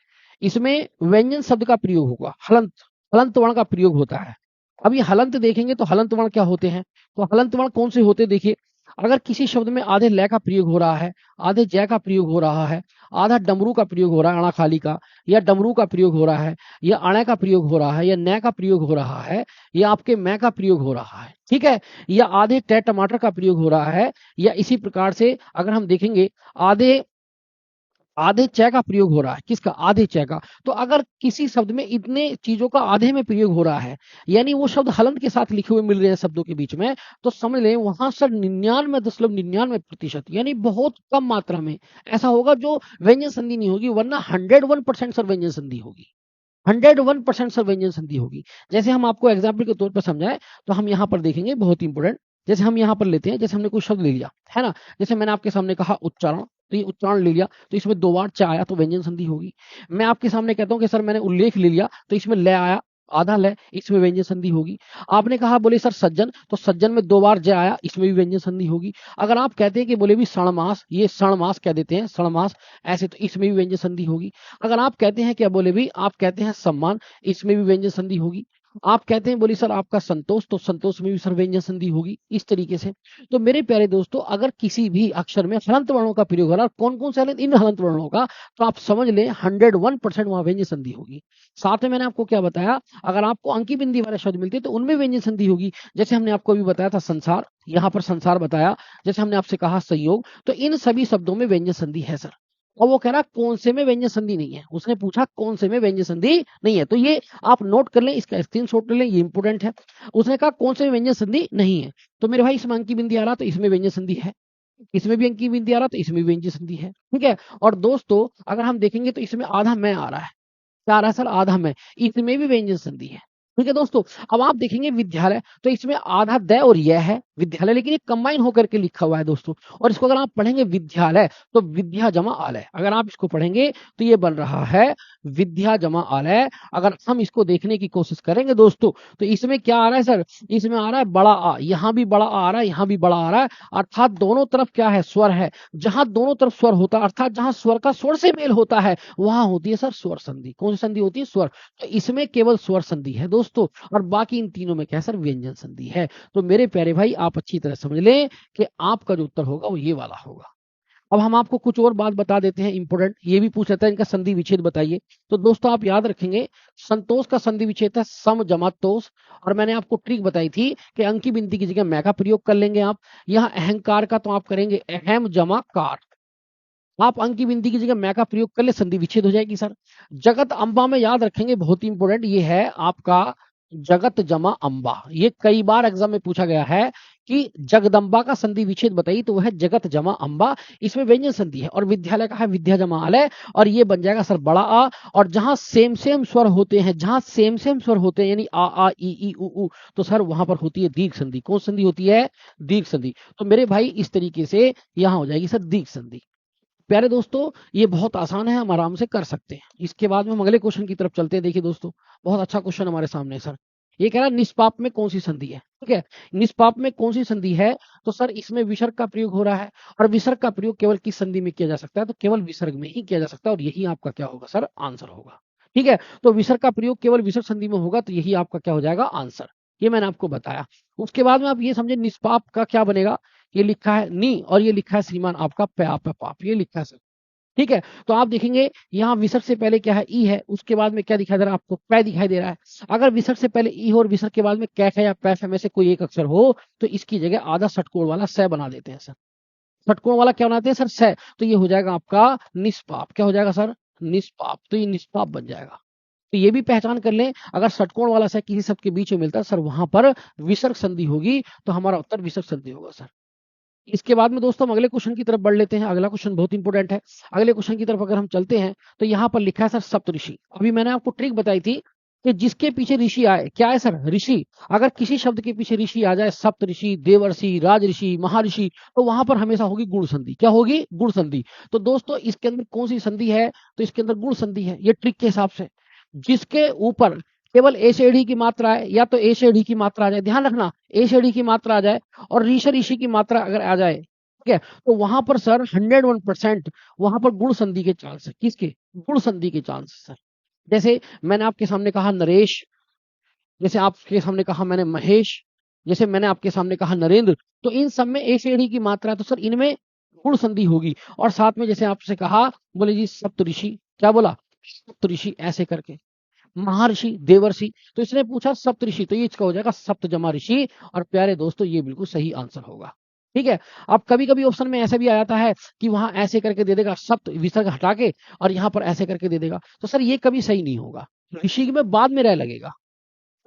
इसमें व्यंजन शब्द का प्रयोग होगा, हलंत, हलंत वर्ण का प्रयोग होता है। अब ये हलंत देखेंगे तो हलंत वर्ण क्या होते हैं, तो हलंत वर्ण कौन से होते हैं देखिए। अगर किसी शब्द में आधे लय का प्रयोग हो रहा है, आधे जय का प्रयोग हो रहा है, आधा डमरू का प्रयोग हो रहा है, अणा खाली का, या डमरू का प्रयोग हो रहा है, या अणय का प्रयोग हो रहा है, या नय का प्रयोग हो रहा है, या आपके मैं का प्रयोग हो रहा है, ठीक है, या आधे टे टमाटर का प्रयोग हो रहा है, या इसी प्रकार से अगर हम देखेंगे आधे आधे च का प्रयोग हो रहा है, किसका, आधे च का। तो अगर किसी शब्द में इतने चीजों का आधे में प्रयोग हो रहा है, यानी वो शब्द हलंत के साथ लिखे हुए मिल रहे हैं शब्दों के बीच में, तो समझ लें वहां सर 99.99% यानी बहुत कम मात्रा में ऐसा होगा जो व्यंजन संधि नहीं होगी, वरना 101% सर व्यंजन संधि होगी। 101% सर व्यंजन संधि होगी। जैसे हम आपको एग्जाम्पल के तौर पर समझाएं, तो हम यहाँ पर देखेंगे बहुत इंपॉर्टेंट। जैसे हम यहाँ पर लेते हैं, जैसे हमने कोई शब्द ले लिया है ना, जैसे मैंने आपके सामने कहा उच्चारण, तो ये उच्चारण ले लिया, तो इसमें 2 बार च आया तो व्यंजन संधि होगी। मैं आपके सामने कहता हूँ कि सर मैंने उल्लेख ले लिया, तो इसमें ल आया, आधा ल, इसमें व्यंजन संधि होगी। आपने कहा बोले सर सज्जन, तो सज्जन में 2 बार ज आया, इसमें भी व्यंजन संधि होगी। अगर आप कहते हैं कि बोले भी सणमास, ये सणमास कह देते हैं, सणमास ऐसे, तो इसमें भी व्यंजन संधि होगी। अगर आप कहते हैं क्या बोले भी, आप कहते हैं सम्मान, इसमें भी व्यंजन संधि होगी। आप कहते हैं बोले सर आपका संतोष, तो संतोष में भी सर व्यंजन संधि होगी, इस तरीके से। तो मेरे प्यारे दोस्तों, अगर किसी भी अक्षर में हलंत वर्णों का प्रयोग हो रहा है, कौन कौन से हलंत, इन हलंत वर्णों का, तो आप समझ लें 101% वहां व्यंजन संधि होगी। साथ में मैंने आपको क्या बताया, अगर आपको अंकी बिंदी वाले शब्द मिलते हैं तो उनमें व्यंजन संधि होगी। जैसे हमने आपको अभी बताया था संसार, यहाँ पर संसार बताया, जैसे हमने आपसे कहा संयोग, तो इन सभी शब्दों में व्यंजन संधि है सर। और वो कह रहा कौन से में व्यंजन संधि नहीं है, उसने पूछा कौन से में व्यंजन संधि नहीं है, तो ये आप नोट कर लें, इसका स्क्रीनशॉट ले लें, ये इंपोर्टेंट है। उसने कहा कौन से में व्यंजन संधि नहीं है, तो मेरे भाई इसमें अंकी बिंदी आ रहा तो इसमें व्यंजन संधि है, इसमें भी अंकी बिंदी आ रहा तो इसमें भी व्यंजन संधि है, ठीक है। और दोस्तों अगर हम देखेंगे तो इसमें आधा मैं आ रहा है, क्या आ रहा है सर, आधा में, इसमें भी व्यंजन संधि है, ठीक है दोस्तों। अब आप देखेंगे विद्यालय, तो इसमें आधा द और यह है विद्यालय, लेकिन ये कंबाइन होकर के लिखा हुआ है दोस्तों। और इसको अगर आप पढ़ेंगे विद्यालय, तो विद्या जमा आलय, अगर आप इसको पढ़ेंगे तो ये बन रहा है विद्या जमा आलय। अगर हम इसको देखने की कोशिश करेंगे दोस्तों, तो इसमें क्या आ रहा है सर, इसमें आ रहा है बड़ा आ, यहाँ भी बड़ा आ रहा है, यहाँ भी बड़ा आ रहा है, अर्थात दोनों तरफ क्या है, स्वर है। जहां दोनों तरफ स्वर होता है, अर्थात जहां स्वर का स्वर से मेल होता है, वहां होती है सर स्वर संधि। कौन सी संधि होती है, स्वर। तो इसमें केवल स्वर संधि है दोस्तों, और बाकी इन तीनों में क्या है सर, व्यंजन संधि है। तो मेरे प्यारे भाई आप अच्छी तरह समझ लें कि आपका जो उत्तर होगा वो ये वाला होगा। अब हम आपको कुछ और बात बता देते हैं इंपोर्टेंट, ये भी पूछ लेता है इनका संधि विच्छेद बताइए। तो दोस्तों आप याद रखेंगे, संतोष का संधि विच्छेद है सम जमा तोष। और मैंने आपको ट्रिक बताई थी कि अंकी बिंदी की जगह मैं का प्रयोग कर लेंगे आप। यहाँ अहंकार का तो आप करेंगे अहम जमा कार, आप अंकी बिंदी की जगह मैं का प्रयोग कर ले, संधि विच्छेद हो जाएगी सर। जगत अंबा में याद रखेंगे, बहुत ही इंपोर्टेंट ये है आपका, जगत जमा अंबा। ये कई बार एग्जाम में पूछा गया है कि जगदम्बा का संधि विच्छेद बताइए, तो वह है जगत जमा अंबा, इसमें व्यंजन संधि है। और विद्यालय का है विद्या जमा आलय, और ये बन जाएगा सर बड़ा आ। और जहां सेम सेम स्वर होते हैं, जहां सेम सेम स्वर होते हैं, यानी आ ई उ, तो सर वहां पर होती है दीर्घ संधि। कौन संधि होती है, दीर्घ संधि। तो मेरे भाई इस तरीके से यहां हो जाएगी सर दीर्घ संधि। प्यारे दोस्तों ये बहुत आसान है, हम आराम से कर सकते हैं। इसके बाद में हम अगले क्वेश्चन की तरफ चलते हैं। देखिए दोस्तों, बहुत अच्छा क्वेश्चन हमारे सामने है सर। ये कह रहा है निष्पाप में कौन सी संधि है, ठीक है। निष्पाप में कौन सी संधि है, तो सर इसमें विसर्ग का प्रयोग हो रहा है। और विसर्ग का प्रयोग केवल किस संधि में किया जा सकता है, तो केवल विसर्ग में ही किया जा सकता है, और यही आपका क्या होगा सर, आंसर होगा, ठीक है। तो विसर्ग का प्रयोग केवल विसर्ग संधि में होगा, तो यही आपका क्या हो जाएगा, आंसर। ये मैंने आपको बताया। उसके बाद में आप ये समझे निष्पाप का क्या बनेगा, ये लिखा है नी, और ये लिखा है श्रीमान आपका पाप, ये लिखा है सर, ठीक है। तो आप देखेंगे यहाँ विसर्ग से पहले क्या है, ई है, उसके बाद में क्या दिखाई दे रहा है आपको, पै दिखाई दे रहा है। अगर विसर्ग से पहले ई हो और विसर्ग के बाद में कैफ है या पैफ है में से कोई एक अक्षर हो, तो इसकी जगह आधा षटकोण वाला स बना देते हैं सर। षटकोण वाला क्या बनाते हैं सर, स। तो ये हो जाएगा आपका निष्पाप, क्या हो जाएगा सर, निष्पाप। तो ये निष्पाप बन जाएगा। तो ये भी पहचान कर लें, अगर षटकोण वाला स किसी शब्द के बीच में मिलता है सर, वहां पर विसर्ग संधि होगी, तो हमारा उत्तर विसर्ग संधि होगा सर। इसके बाद में दोस्तों हम अगले क्वेश्चन की तरफ बढ़ लेते हैं। अगला क्वेश्चन बहुत इंपॉर्टेंट है। अगले क्वेश्चन की तरफ अगर हम चलते हैं, तो यहाँ पर लिखा है सर सप्तऋषि। अभी मैंने आपको ट्रिक बताई थी कि जिसके पीछे ऋषि आए, क्या है सर, ऋषि। अगर किसी शब्द के पीछे ऋषि आ जाए, सप्तऋषि, देवर्षि, राजऋषि, महर्षि, तो वहां पर हमेशा होगी गुण संधि। क्या होगी, गुण संधि। तो दोस्तों इसके अंदर कौन सी संधि है, तो इसके अंदर गुण संधि है, ये ट्रिक के हिसाब से। जिसके ऊपर केवल ए से डी की मात्रा है, या तो ए से डी की मात्रा आ जाए, ध्यान रखना, ए से डी की मात्रा आ जाए और ऋषि ऋषि की मात्रा अगर आ जाए, ठीक है, तो वहां पर सर 101% वहां पर गुण संधि के चांस है। किसके, गुण संधि के चांस सर। जैसे मैंने आपके सामने कहा नरेश, जैसे आपके सामने कहा मैंने महेश, जैसे मैंने आपके सामने कहा नरेंद्र, तो इन सब में ए से डी की मात्रा है, तो सर इनमें गुण संधि होगी। और साथ में जैसे आपसे कहा, बोले जी सप्तऋषि, क्या बोला, सप्तऋषि ऐसे करके, महर्षि, देवर्षि, तो इसने पूछा सप्तऋषि, तो ये इसका हो जाएगा सप्त जमा ऋषि। और प्यारे दोस्तों ये बिल्कुल सही आंसर होगा, ठीक है। अब कभी कभी ऑप्शन में ऐसा भी आ जाता है कि वहां ऐसे करके दे देगा सप्त विसर्ग हटा के, और यहाँ पर ऐसे करके दे देगा, तो सर ये कभी सही नहीं होगा, ऋषि में बाद में रह लगेगा।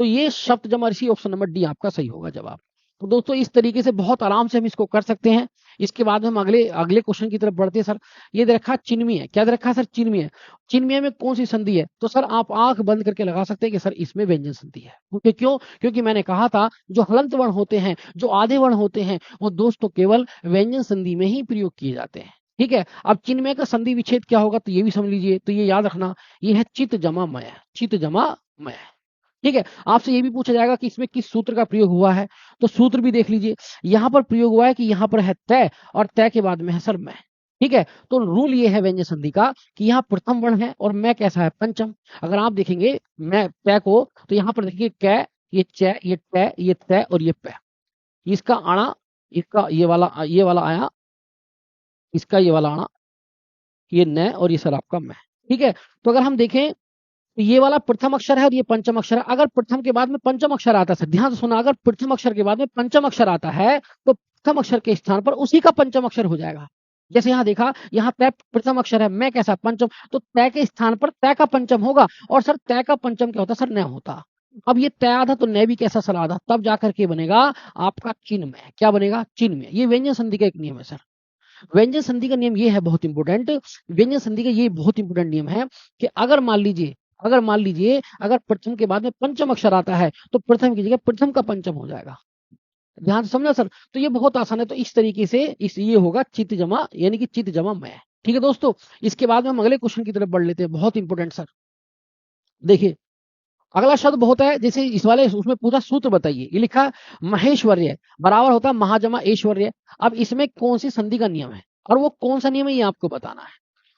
तो ये शब्द जमा ऋषि, ऑप्शन नंबर डी आपका सही होगा जवाब। तो दोस्तों इस तरीके से बहुत आराम से हम इसको कर सकते हैं। इसके बाद हम अगले अगले क्वेश्चन की तरफ बढ़ते हैं सर। ये दे रखा चिन्मय, क्या दे रखा है सर, चिन्मय। चिन्मय में कौन सी संधि है, तो सर आप आंख बंद करके लगा सकते हैं कि सर इसमें व्यंजन संधि है। क्यों, क्योंकि मैंने कहा था जो हलंत वर्ण होते हैं, जो आधे वर्ण होते हैं, वो दोस्तों केवल व्यंजन संधि में ही प्रयोग किए जाते हैं, ठीक है। अब चिन्मय का संधि विच्छेद क्या होगा, तो ये भी समझ लीजिए, तो ये याद रखना, ये है चित जमा मय, चित जमा मय, ठीक है। आपसे ये भी पूछा जाएगा कि इसमें किस सूत्र का प्रयोग हुआ है, तो सूत्र भी देख लीजिए। यहां पर प्रयोग हुआ है कि यहां पर है तय और तय के बाद में है सर मैं। ठीक है, तो रूल ये है व्यंजन संधि का कि यहाँ प्रथम वर्ण है और मैं कैसा है पंचम। अगर आप देखेंगे मैं तय को, तो यहाँ पर देखिए कै, ये च, ये तय, ये तय और ये पै, इसका आना, इसका ये वाला आया, इसका ये वाला आना, ये न और ये सर आपका मैं। ठीक है, तो अगर हम देखें तो ये वाला प्रथम अक्षर है और ये पंचम अक्षर है। अगर प्रथम के बाद में पंचम अक्षर आता है, सर ध्यान से सुना, अगर प्रथम अक्षर के बाद में पंचम अक्षर आता है तो प्रथम अक्षर के स्थान पर उसी का पंचम अक्षर हो जाएगा। जैसे यहाँ देखा, यहाँ तय प्रथम अक्षर है, मैं कैसा पंचम, तो तय के स्थान पर तय का पंचम होगा। और सर तय का पंचम क्या होता है सर, न होता। अब ये तय आधा तो न भी कैसा सर आधा, तब जाकर के बनेगा आपका चिन्ह में। क्या बनेगा, चिन्ह में। ये व्यंजन संधि का एक नियम है सर। व्यंजन संधि का नियम ये है बहुत इंपॉर्टेंट, व्यंजन संधि का ये बहुत इंपॉर्टेंट नियम है कि अगर मान लीजिए, अगर प्रथम के बाद में पंचम अक्षर आता है तो प्रथम की जगह प्रथम का पंचम हो जाएगा। ध्यान से समझना सर, तो ये बहुत आसान है। तो इस तरीके से इस ये होगा चित्त जमा, यानी कि चित्त जमा मैं। ठीक है दोस्तों, इसके बाद में हम अगले क्वेश्चन की तरफ बढ़ लेते हैं, बहुत इंपॉर्टेंट सर। देखिए अगला शब्द बहुत है, जैसे इस वाले उसमें पूरा सूत्र बताइए। ये लिखा है महेश्वर्य बराबर होता है महाजमा ऐश्वर्य। अब इसमें कौन सी संधि का नियम है और वो कौन सा नियम है ये आपको बताना है।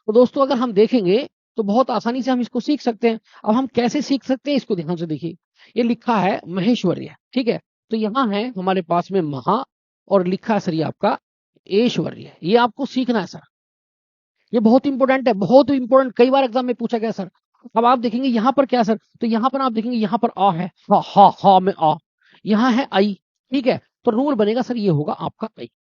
तो दोस्तों अगर हम देखेंगे तो बहुत आसानी से हम इसको सीख सकते हैं। अब हम कैसे सीख सकते हैं इसको ध्यान से देखिए। ये लिखा है महेश्वर्य, ठीक है, तो यहाँ है हमारे पास में महा और लिखा है सर ये आपका ऐश्वर्य। ये आपको सीखना है सर, ये बहुत इंपॉर्टेंट है, बहुत इंपॉर्टेंट, कई बार एग्जाम में पूछा गया सर। अब आप देखेंगे यहाँ पर क्या सर, तो यहाँ पर आप देखेंगे यहाँ पर आ है, हा में आ, यहाँ है आई। ठीक है, तो रूल बनेगा सर ये होगा आपका आई।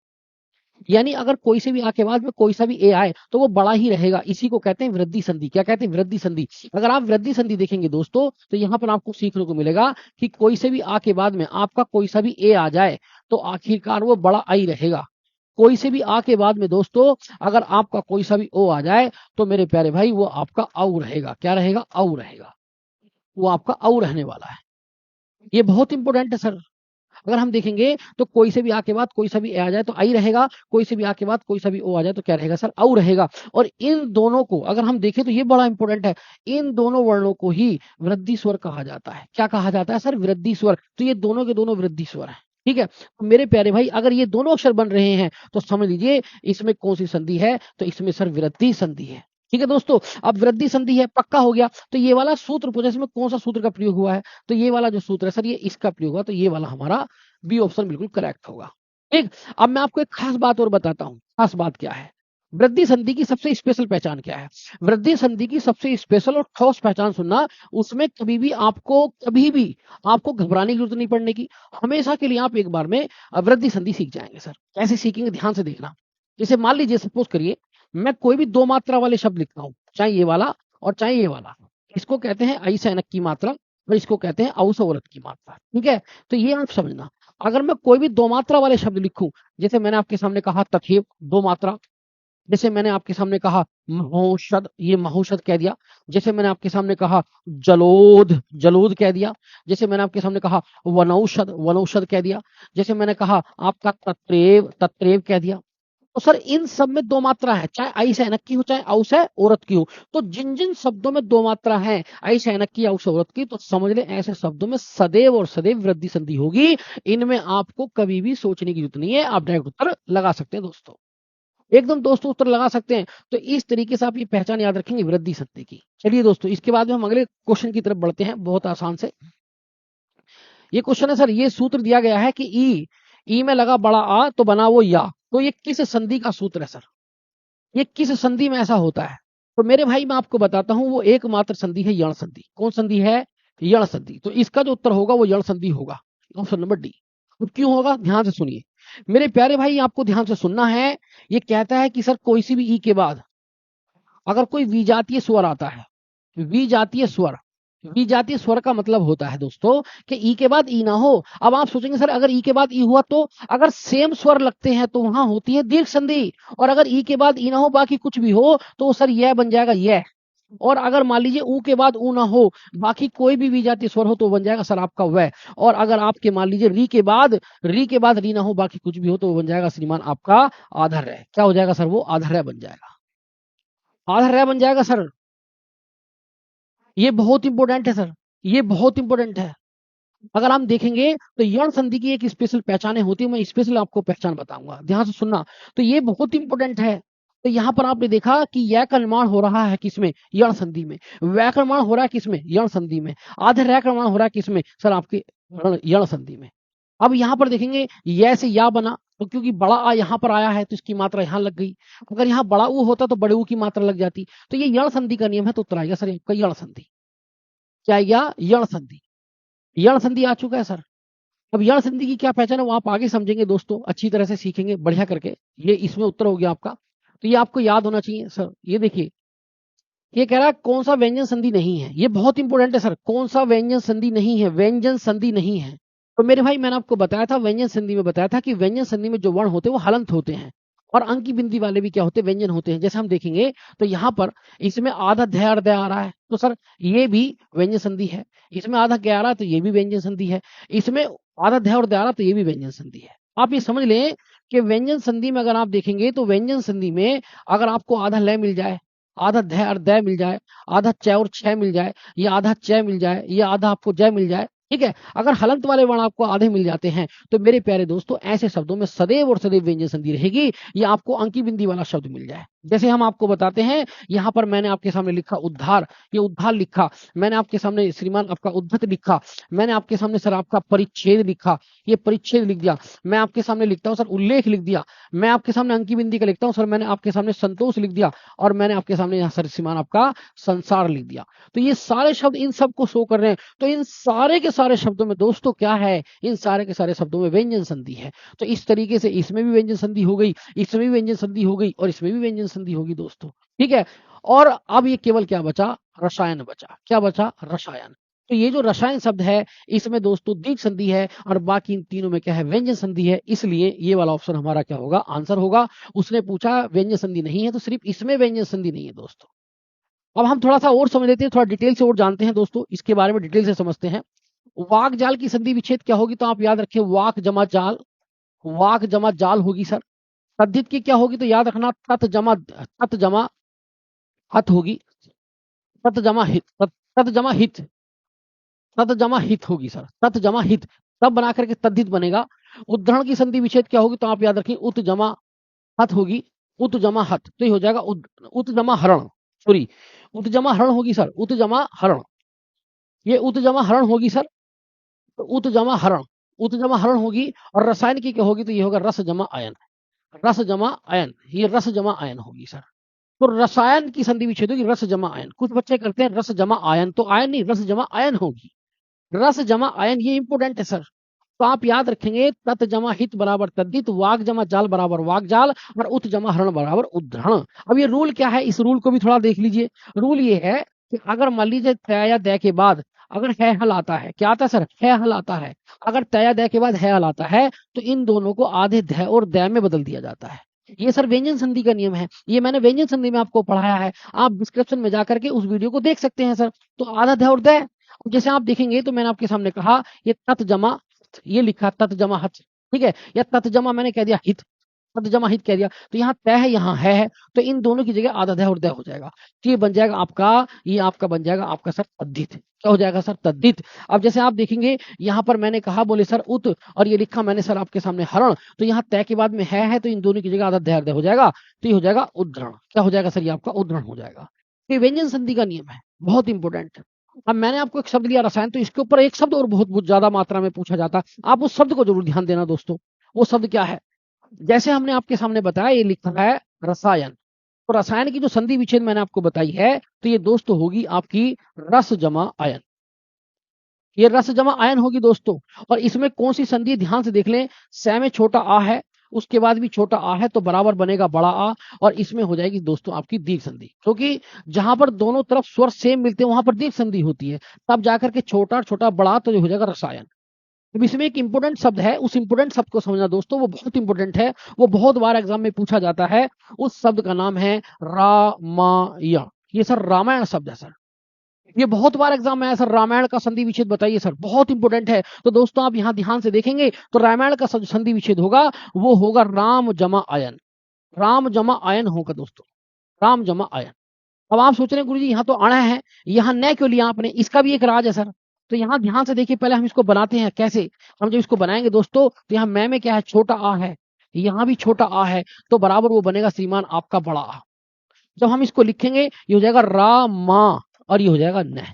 यानी अगर कोई से भी आ के बाद में कोई सा भी ए आए तो वो बड़ा ही रहेगा। इसी को कहते हैं वृद्धि संधि। क्या कहते हैं, वृद्धि संधि। अगर आप वृद्धि संधि देखेंगे दोस्तों तो यहाँ पर आपको सीखने को मिलेगा कि कोई से भी आ के बाद में आपका कोई सा भी ए आ जाए तो आखिरकार वो बड़ा आई रहेगा। कोई से भी आ के बाद में दोस्तों अगर आपका कोई सा भी ओ आ जाए तो मेरे प्यारे भाई वो आपका औ रहेगा। क्या रहेगा, औ रहेगा, वो आपका औ रहने वाला है। ये बहुत इंपॉर्टेंट है सर। अगर हम देखेंगे तो कोई से भी आ के बाद कोई सा भी ए आ जाए तो आई रहेगा, कोई से भी आ के बाद कोई सा भी ओ आ जाए तो क्या रहेगा सर, औ रहेगा। और इन दोनों को अगर हम देखें तो ये बड़ा इंपॉर्टेंट है, इन दोनों वर्णों को ही वृद्धि स्वर कहा जाता है। क्या कहा जाता है सर, वृद्धि स्वर। तो ये दोनों के दोनों वृद्धि स्वर है। ठीक है, तो मेरे प्यारे भाई अगर ये दोनों अक्षर बन रहे हैं तो समझ लीजिए इसमें कौन सी संधि है, तो इसमें सर वृद्धि संधि है। ठीक है दोस्तों, अब वृद्धि संधि है, पक्का हो गया। तो ये वाला सूत्र पूछा, इसमें कौन सा सूत्र का प्रयोग हुआ है, तो ये वाला जो सूत्र है सर ये इसका प्रयोग हुआ, तो ये वाला हमारा बी ऑप्शन बिल्कुल करेक्ट होगा। ठीक, अब मैं आपको एक खास बात और बताता हूं। खास बात क्या है, वृद्धि संधि की सबसे स्पेशल पहचान क्या है। वृद्धि संधि की सबसे स्पेशल और ठोस पहचान सुनना, उसमें कभी भी आपको घबराने की जरूरत नहीं पड़ने की। हमेशा के लिए आप एक बार में वृद्धि संधि सीख जाएंगे सर। कैसे सीखेंगे ध्यान से देखना। जैसे मान लीजिए सपोज करिए मैं कोई भी दो मात्रा वाले शब्द लिखता हूं, चाहे ये वाला और चाहे ये वाला। इसको कहते हैं ऐ से अनक की मात्रा और इसको कहते हैं औ से औरत की मात्रा। ठीक है, तो ये आप समझना। अगर मैं कोई भी दो मात्रा वाले शब्द लिखूं, जैसे मैंने आपके सामने कहा तथेव, दो मात्रा। जैसे मैंने आपके सामने कहा महौषध, ये महौषध कह दिया। जैसे मैंने आपके सामने कहा जलोद, जलोद कह दिया। जैसे मैंने आपके सामने कहा वनौषध, वनौषध कह दिया। जैसे मैंने कहा आपका तत्रेव, तत्रेव कह दिया। तो सर इन सब में दो मात्रा है, चाहे आई से अनक की हो चाहे औ से औरत की हो। तो जिन जिन शब्दों में दो मात्रा है, आई से अनक की औ से औरत की, तो समझ ले ऐसे शब्दों में सदैव और सदैव वृद्धि संधि होगी। इनमें आपको कभी भी सोचने की जरूरत नहीं है, आप डायरेक्ट उत्तर लगा सकते हैं दोस्तों, एकदम दोस्तों उत्तर लगा सकते हैं। तो इस तरीके से आप ये पहचान याद रखेंगे वृद्धि संधि की। चलिए दोस्तों, इसके बाद में हम अगले क्वेश्चन की तरफ बढ़ते हैं, बहुत आसान से। ये क्वेश्चन है सर, ये सूत्र दिया गया है कि ई में लगा बड़ा आ तो बना वो या, तो ये किस संधि का सूत्र है सर, ये किस संधि में ऐसा होता है। तो मेरे भाई मैं आपको बताता हूं, वो एकमात्र संधि है यण संधि। कौन संधि है, यण संधि। तो इसका जो उत्तर होगा वो यण संधि होगा, ऑप्शन नंबर डी। तो क्यों होगा, ध्यान से सुनिए मेरे प्यारे भाई, आपको ध्यान से सुनना है। ये कहता है कि सर कोई सी भी ई के बाद अगर कोई विजातीय स्वर आता है, विजातीय स्वर, विजातीय स्वर का मतलब होता है दोस्तों कि ई के बाद ई ना हो। अब आप सोचेंगे सर अगर ई के बाद ई हुआ तो, अगर सेम स्वर लगते हैं तो वहां होती है दीर्घ संधि। और अगर ई के बाद ई ना हो बाकी कुछ भी हो तो सर यह बन जाएगा यह। और अगर मान लीजिए ऊ के बाद ऊ ना हो, बाकी कोई भी विजातीय स्वर हो तो बन जाएगा सर आपका वह। और अगर आपके मान लीजिए री ना हो बाकी कुछ भी हो तो बन जाएगा श्रीमान आपका आधर्य। क्या हो जाएगा सर, वो आधर्य बन जाएगा, आधर्य बन जाएगा सर। ये बहुत इंपॉर्टेंट है सर। ये बहुत इंपॉर्टेंट है। अगर हम देखेंगे तो यण संधि की एक स्पेशल पहचानें होती है, मैं स्पेशल आपको पहचान बताऊंगा, ध्यान से सुनना। तो ये बहुत इंपॉर्टेंट है। तो यहाँ पर आपने देखा कि य का निर्माण हो रहा है किसमें, यण संधि में। वै का निर्माण हो रहा है किसमें, यण संधि में। आधे रै का निर्माण हो रहा है किसमें सर, आपके यण संधि में। अब यहाँ पर देखेंगे य से या बना, तो क्योंकि बड़ा आ यहाँ पर आया है तो इसकी मात्रा यहाँ लग गई। अगर यहाँ बड़ा ऊ होता तो बड़े ऊ की मात्रा लग जाती। तो ये यण संधि का नियम है, तो उत्तर आएगा सर आपका यण संधि। क्या आएगा, यण संधि। यण संधि आ चुका है सर। अब यण संधि की क्या पहचान है वो आप आगे समझेंगे दोस्तों, अच्छी तरह से सीखेंगे बढ़िया करके। ये इसमें उत्तर हो गया आपका। तो ये आपको याद होना चाहिए सर। ये देखिए, ये कह रहा है कौन सा व्यंजन संधि नहीं है, ये बहुत इंपॉर्टेंट है सर। कौन सा व्यंजन संधि नहीं है, व्यंजन संधि नहीं है। तो मेरे भाई मैंने आपको बताया था, व्यंजन संधि में बताया था कि व्यंजन संधि में जो वर्ण होते हैं वो हलंत होते हैं, और अंक की बिंदी वाले भी क्या होते हैं, व्यंजन होते हैं। जैसे हम देखेंगे तो यहाँ पर इसमें आधा ध्याय अर्धय आ रहा है, तो सर ये भी व्यंजन संधि है। इसमें आधा क्या आ रहा है, तो ये भी व्यंजन संधि है। इसमें आधा ध्याय और दया आ रहा है, तो ये भी व्यंजन संधि है। आप ये समझ लें कि व्यंजन संधि में अगर आप देखेंगे तो व्यंजन संधि में अगर आपको आधा लय मिल जाए, आधा ध्याय और दय मिल जाए, आधा च और छ मिल जाए, या आधा च मिल जाए, या आधा आपको जय मिल जाए, ठीक है। अगर हलंत वाले वर्ण आपको आधे मिल जाते हैं तो मेरे प्यारे दोस्तों ऐसे शब्दों में सदैव और सदैव व्यंजन संधि रहेगी, या आपको अंकी बिंदी वाला शब्द मिल जाए। जैसे हम आपको बताते हैं, यहाँ पर मैंने आपके सामने लिखा उद्धार, ये उद्धार लिखा। मैंने आपके सामने श्रीमान आपका उद्धत लिखा। मैंने आपके सामने सर आपका परिच्छेद लिखा, ये परिच्छेद लिख दिया। मैं आपके सामने लिखता हूँ सर उल्लेख लिख दिया। मैं आपके सामने अंकी बिंदी का लिखता हूँ सर, मैंने आपके सामने संतोष लिख दिया। और मैंने आपके सामने यहाँ सर श्रीमान आपका संसार लिख दिया। तो ये सारे शब्द इन सब को शो कर रहे हैं। तो इन सारे के सारे शब्दों में दोस्तों क्या है, इन सारे के सारे शब्दों में व्यंजन संधि है। तो इस तरीके से इसमें भी व्यंजन संधि हो गई, इसमें भी व्यंजन संधि हो गई, और इसमें भी व्यंजन संधि होगी दोस्तों, ठीक है। और अब ये केवल क्या बचा, रसायन बचा। क्या बचा, रसायन। तो ये जो रसायन शब्द है इसमें दोस्तों दीर्घ संधि है, और बाकी इन तीनों में क्या है, व्यंजन संधि है। इसलिए ये वाला ऑप्शन हमारा क्या होगा, आंसर होगा। उसने पूछा व्यंजन संधि नहीं है, तो सिर्फ इसमें व्यंजन संधि नहीं है दोस्तों। अब हम थोड़ा सा और समझ लेते हैं, थोड़ा डिटेल से और जानते हैं दोस्तों, इसके बारे में डिटेल से समझते हैं। वाक जाल की संधि विच्छेद क्या होगी, तो आप याद रखें वाक जमा जाल, वाक जमा जाल होगी सर। तद्धित की क्या होगी, तो याद रखना तत् जमा हत होगी। तत् जमा हित, तत् जमा हित, तत् जमा हित होगी सर, तत् जमा हित। तब बना करके तद्धित बनेगा। उद्धरण की संधि विच्छेद क्या होगी, तो आप याद रखें उत जमा हत होगी। उत जमा हत, तो ये हो जाएगा उत जमा हरण, सॉरी उत जमा हरण होगी सर, उत जमा हरण। ये उत जमा हरण होगी सर, तो उत जमा हरण, उत जमा हरण होगी। और रसायन की क्या होगी, तो ये होगा रस जमा आयन, रस जमा आयन, ये रस जमा आयन होगी सर। तो रसायन की संधि विच्छेद होगी रस जमा आयन। कुछ बच्चे करते हैं रस जमा आयन, तो आयन नहीं, रस जमा आयन होगी। रस जमा आयन, ये इंपोर्टेंट है सर। तो आप याद रखेंगे तत् जमा हित बराबर तद्धित, वाक जमा जाल बराबर वाक जाल, और उत जमा हरण बराबर उद्धरण। अब ये रूल क्या है, इस रूल को भी थोड़ा देख लीजिए। रूल ये है कि अगर मान लीजिए तय या दय के बाद अगर है हल आता है, क्या आता है सर, है हल आता है। अगर तय या दय के बाद है हल आता है तो इन दोनों को आधे ध्य और दय में बदल दिया जाता है। ये सर व्यंजन संधि का नियम है, ये मैंने व्यंजन संधि में आपको पढ़ाया है। आप डिस्क्रिप्शन में जाकर के उस वीडियो को देख सकते हैं सर। तो आधा ध्य और दय, जैसे आप देखेंगे तो मैंने आपके सामने कहा ये तत् जमा, ये लिखा तत् जमा हत, ठीक है। या तत् जमा मैंने कह दिया हित, तत् जमा हित कह दिया। तो यहाँ तय है, यहाँ है, तो इन दोनों की जगह आधा दय और दय हो जाएगा। तो ये बन जाएगा आपका, ये आपका बन जाएगा आपका सर तद्धित। क्या हो जाएगा सर, तद्धित। अब जैसे आप देखेंगे यहाँ पर मैंने कहा बोले सर उत, और ये लिखा मैंने सर आपके सामने हरण, तो यहाँ तय के बाद में है, तो इन दोनों की जगह आधा दय और दय हो जाएगा। तो ये हो जाएगा उद्धरण। क्या हो जाएगा सर, ये आपका उद्धरण हो जाएगा। ये व्यंजन संधि का नियम है, बहुत इंपॉर्टेंट है। अब मैंने आपको एक शब्द लिया रसायन, तो इसके ऊपर एक शब्द और बहुत बहुत ज्यादा मात्रा में पूछा जाता है। आप उस शब्द को जरूर ध्यान देना दोस्तों। वो शब्द क्या है, जैसे हमने आपके सामने बताया, ये लिखा है रसायन। तो रसायन की जो संधि विच्छेद मैंने आपको बताई है, तो ये दोस्तों होगी आपकी रस जमा आयन। ये रस जमा आयन होगी दोस्तों। और इसमें कौन सी संधि, ध्यान से देख लें, स में छोटा आ है, उसके बाद भी छोटा आ है, तो बराबर बनेगा बड़ा आ। और इसमें हो जाएगी दोस्तों आपकी दीर्घ संधि, क्योंकि जहां पर दोनों तरफ स्वर सेम मिलते हैं वहां पर दीर्घ संधि होती है। तब जाकर के छोटा छोटा बड़ा, तो ये हो जाएगा रसायन। अब इसमें एक इंपोर्टेंट शब्द है, उस इंपोर्टेंट शब्द को समझना दोस्तों, वो बहुत इंपोर्टेंट है, वो बहुत बार एग्जाम में पूछा जाता है। उस शब्द का नाम है रामायण। ये सर रामायण शब्द है सर, ये बहुत बार एग्जाम में आया सर। रामायण का संधि विच्छेद बताइए सर, बहुत इंपोर्टेंट है। तो दोस्तों आप यहाँ ध्यान से देखेंगे तो रामायण का संधि विच्छेद होगा, वो होगा राम जमा आयन। राम जमा आयन होगा दोस्तों, राम जमा आयन। अब आप सोच रहे हैं गुरु जी यहाँ तो अण है, यहाँ न क्यों लिया आपने, इसका भी एक राज है सर। तो यहाँ ध्यान से देखिए, पहले हम इसको बनाते हैं कैसे। हम जब इसको बनाएंगे दोस्तों, तो यहाँ मैं में क्या है, छोटा आ है, यहाँ भी छोटा आ है, तो बराबर वो बनेगा श्रीमान आपका बड़ा आ। जब हम इसको लिखेंगे, ये हो जाएगा रामा, और ये हो जाएगा न,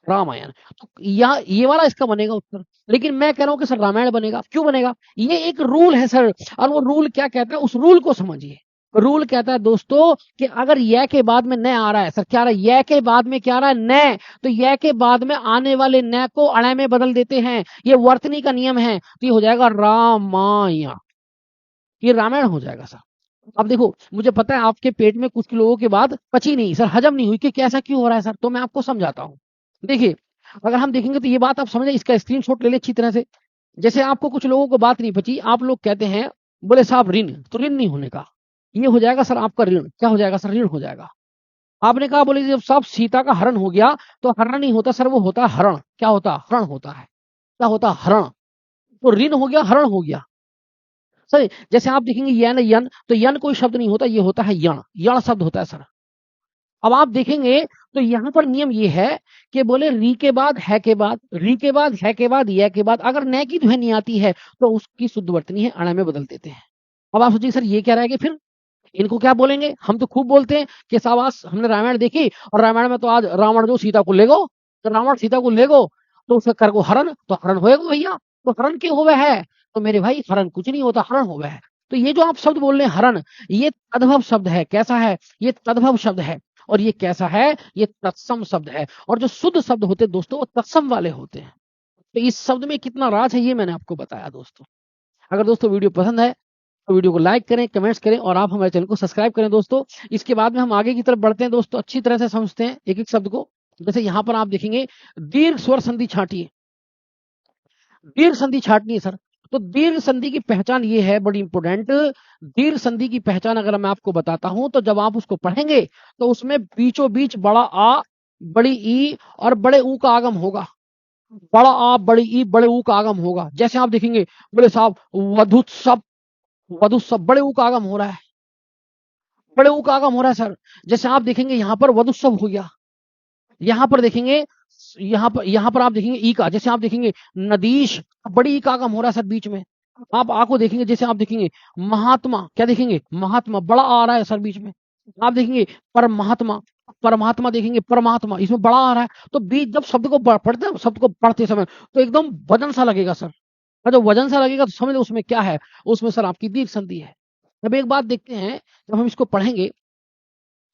रामायण। तो यहाँ ये वाला इसका बनेगा उत्तर। लेकिन मैं कह रहा हूँ कि सर रामायण बनेगा, क्यों बनेगा? ये एक रूल है सर, और वो रूल क्या कहता है, उस रूल को समझिए। रूल कहता है दोस्तों कि अगर य के बाद में न आ रहा है, सर क्या आ रहा है, य के बाद में क्या आ रहा है, न, तो य के बाद में आने वाले न को अण में बदल देते हैं। ये वर्तनी का नियम है। तो ये हो जाएगा रामायण, ये रामायण हो जाएगा सर। अब देखो, मुझे पता है आपके पेट में कुछ लोगों के बाद पची नहीं सर, हजम नहीं हुई, कि कैसा क्यों हो रहा है सर, तो मैं आपको समझाता हूँ। देखिए, अगर हम देखेंगे तो ये बात आप समझे, इसका स्क्रीनशॉट ले ले अच्छी तरह से। जैसे आपको कुछ लोगों को बात नहीं पची, आप लोग कहते हैं, बोले साहब ऋण, तो ऋण नहीं होने का, ये हो जाएगा सर आपका ऋण। क्या हो जाएगा सर? ऋण हो जाएगा। आपने कहा, बोले जब साहब सीता का हरण हो गया, तो हरण नहीं होता सर, वो होता हरण। क्या होता? हरण होता है। क्या होता? हरण। तो ऋण हो गया, हरण हो गया सर। जैसे आप देखेंगे यन यन, तो यन कोई शब्द नहीं होता, ये होता है यण, यण शब्द होता है सर। अब आप देखेंगे तो यहां पर नियम ये है कि बोले री के बाद है के बाद, री के बाद है के बाद, य के बाद अगर न की ध्वनि आती है, तो उसकी शुद्ध वर्तनी है अण में बदल देते हैं। अब आप सोचिए सर, ये क्या रहेगा फिर? इनको क्या बोलेंगे? हम तो खूब बोलते हैं कि शाबाश, हमने रामायण देखी, और रामायण में तो आज रावण जो सीता को ले गो, तो रावण सीता को ले गो, तो उसका कर को हरण, तो हरण होएगा भैया। तो हरण क्यों हुआ है? तो मेरे भाई हरण कुछ नहीं होता, हरण हुआ है। तो ये जो आप शब्द बोल रहे हैं हरण, ये तद्भव शब्द है। कैसा है? ये तद्भव शब्द है। और ये कैसा है? ये तत्सम शब्द है। और जो शुद्ध शब्द होते हैं दोस्तों, वो तत्सम वाले होते हैं। तो इस शब्द में कितना राज है, ये मैंने आपको बताया दोस्तों। अगर दोस्तों वीडियो पसंद है, तो वीडियो को लाइक करें, कमेंट्स करें, और आप हमारे चैनल को सब्सक्राइब करें दोस्तों। इसके बाद में हम आगे की तरफ बढ़ते हैं दोस्तों, अच्छी तरह से समझते हैं एक एक शब्द को। जैसे यहाँ पर आप देखेंगे, दीर्घ स्वर संधि छांटिए। दीर्घ संधि छांटनी है सर। तो दीर्घ संधि की पहचान ये है, बड़ी इंपोर्टेंट। दीर्घ संधि की पहचान अगर मैं आपको बताता हूं, तो जब आप उसको पढ़ेंगे, तो उसमें बीचों बीच बड़ा आ, बड़ी ई और बड़े ऊ का आगम होगा। बड़ा आ, बड़ी ई, बड़े ऊ का आगम होगा। जैसे आप देखेंगे, बोले साहब वधुत्सव, वधुत्सव बड़े ऊ का आगम हो रहा है, बड़े ऊ का आगम हो रहा है सर। जैसे आप देखेंगे, यहाँ पर वधुत्सव हो गया। यहाँ पर देखेंगे, यहाँ पर आप देखेंगे ई का, जैसे आप देखेंगे नदीश, बड़ी ई का आगम हो रहा है सर बीच में। आप आ को देखेंगे, जैसे आप देखेंगे महात्मा, क्या देखेंगे? महात्मा, बड़ा आ रहा है सर बीच में। आप देखेंगे परमात्मा, परमात्मा देखेंगे, परमात्मा, इसमें बड़ा आ रहा है। तो बीच जब शब्द को पढ़ते हैं, शब्द को पढ़ते समय, तो एकदम वजन सा लगेगा सर। और जब वजन सा लगेगा, तो समझ लो उसमें क्या है, उसमें सर आपकी दीर्घ संधि है। अब एक बात देखते हैं, जब हम इसको पढ़ेंगे,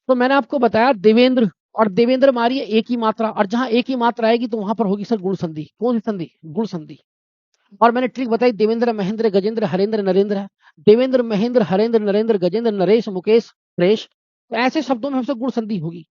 तो मैंने आपको बताया देवेंद्र, और देवेंद्र मारिए एक ही मात्रा, और जहां एक ही मात्रा आएगी, तो वहां पर होगी सर गुण संधि। कौन सी संधि? गुण संधि। और मैंने ट्रिक बताई, देवेंद्र, महेंद्र, गजेंद्र, हरेंद्र, नरेंद्र है। देवेंद्र, महेंद्र, हरेंद्र, नरेंद्र, गजेंद्र, नरेश, मुकेश, सुरेश, तो ऐसे शब्दों में हमसे गुण संधि होगी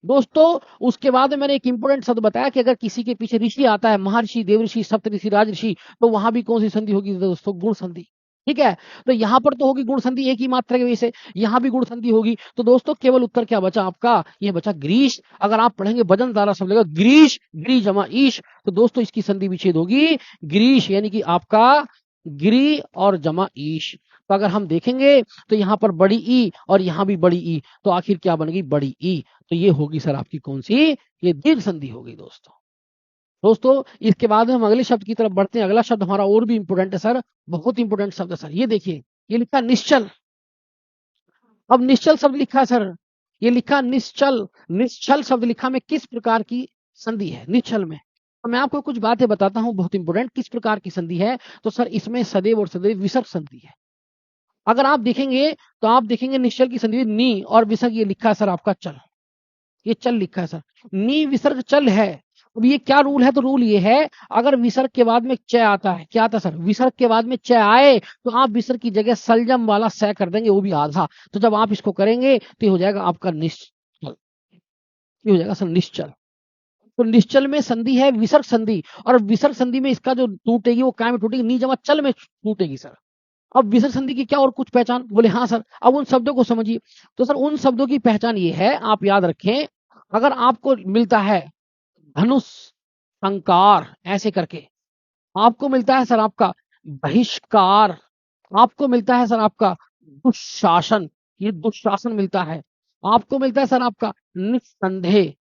दोस्तों। उसके बाद मैंने एक इंपोर्टेंट शब्द बताया कि अगर किसी के पीछे ऋषि आता है, महर्षि, देवऋषि, सप्तऋषि, राजऋषि, तो वहां भी कौन सी संधि होगी दोस्तों? गुण संधि। ठीक है, तो यहां पर तो होगी गुण संधि एक ही मात्रा की वजह से, यहां भी गुण संधि होगी। तो दोस्तों केवल उत्तर क्या बचा आपका? ये बचा ग्रीश। अगर आप पढ़ेंगे वजन दारा शब्द लगेगा ग्रीश, ग्री जमा ईश, तो दोस्तों इसकी संधि विच्छेद होगी ग्रीश, यानी कि आपका गिरी और जमा ईश। तो अगर हम देखेंगे, तो यहाँ पर बड़ी ई और यहाँ भी बड़ी ई, तो आखिर क्या बनेगी? बड़ी ई। तो ये होगी सर आपकी कौन सी? ये दीर्घ संधि होगी दोस्तों। दोस्तों इसके बाद हम अगले शब्द की तरफ बढ़ते हैं। अगला शब्द हमारा और भी इंपोर्टेंट है सर, बहुत इंपोर्टेंट शब्द है सर। ये देखिए, ये लिखा निश्चल। अब निश्चल शब्द लिखा है सर, ये लिखा निश्चल। निश्चल शब्द लिखा में किस प्रकार की संधि है निश्चल में? तो मैं आपको कुछ बातें बताता हूं, बहुत इंपोर्टेंट, किस प्रकार की संधि है। तो सर इसमें सदैव और सदैव विसर्ग संधि है। अगर आप देखेंगे, तो आप देखेंगे निश्चल की संधि नी और विसर्ग, ये लिखा है सर आपका चल, ये चल लिखा है सर, नी विसर्ग चल है। अब ये क्या रूल है? तो रूल ये है, अगर विसर्ग के बाद में च आता है, क्या आता है सर? विसर्ग के बाद में च आए, तो आप विसर्ग की जगह सलजम वाला स कर देंगे, वो भी आधा। तो जब आप इसको करेंगे, तो ये हो जाएगा आपका निश्चल, ये हो जाएगा सर निश्चल। तो निश्चल में संधि है विसर्ग संधि, और विसर्ग संधि में इसका जो टूटेगी, वो काय में टूटेगी? नी जमा चल में टूटेगी सर। अब विसर्ग संधि की क्या और कुछ पहचान? बोले हाँ सर। अब उन शब्दों को समझिए। तो सर उन शब्दों की पहचान ये है, आप याद रखें, अगर आपको मिलता है धनुष, संकार, ऐसे करके, आपको मिलता है सर आपका बहिष्कार, आपको मिलता है सर आपका दुशासन, ये दुशासन मिलता है, आपको मिलता है सर आपका निस्संदेह,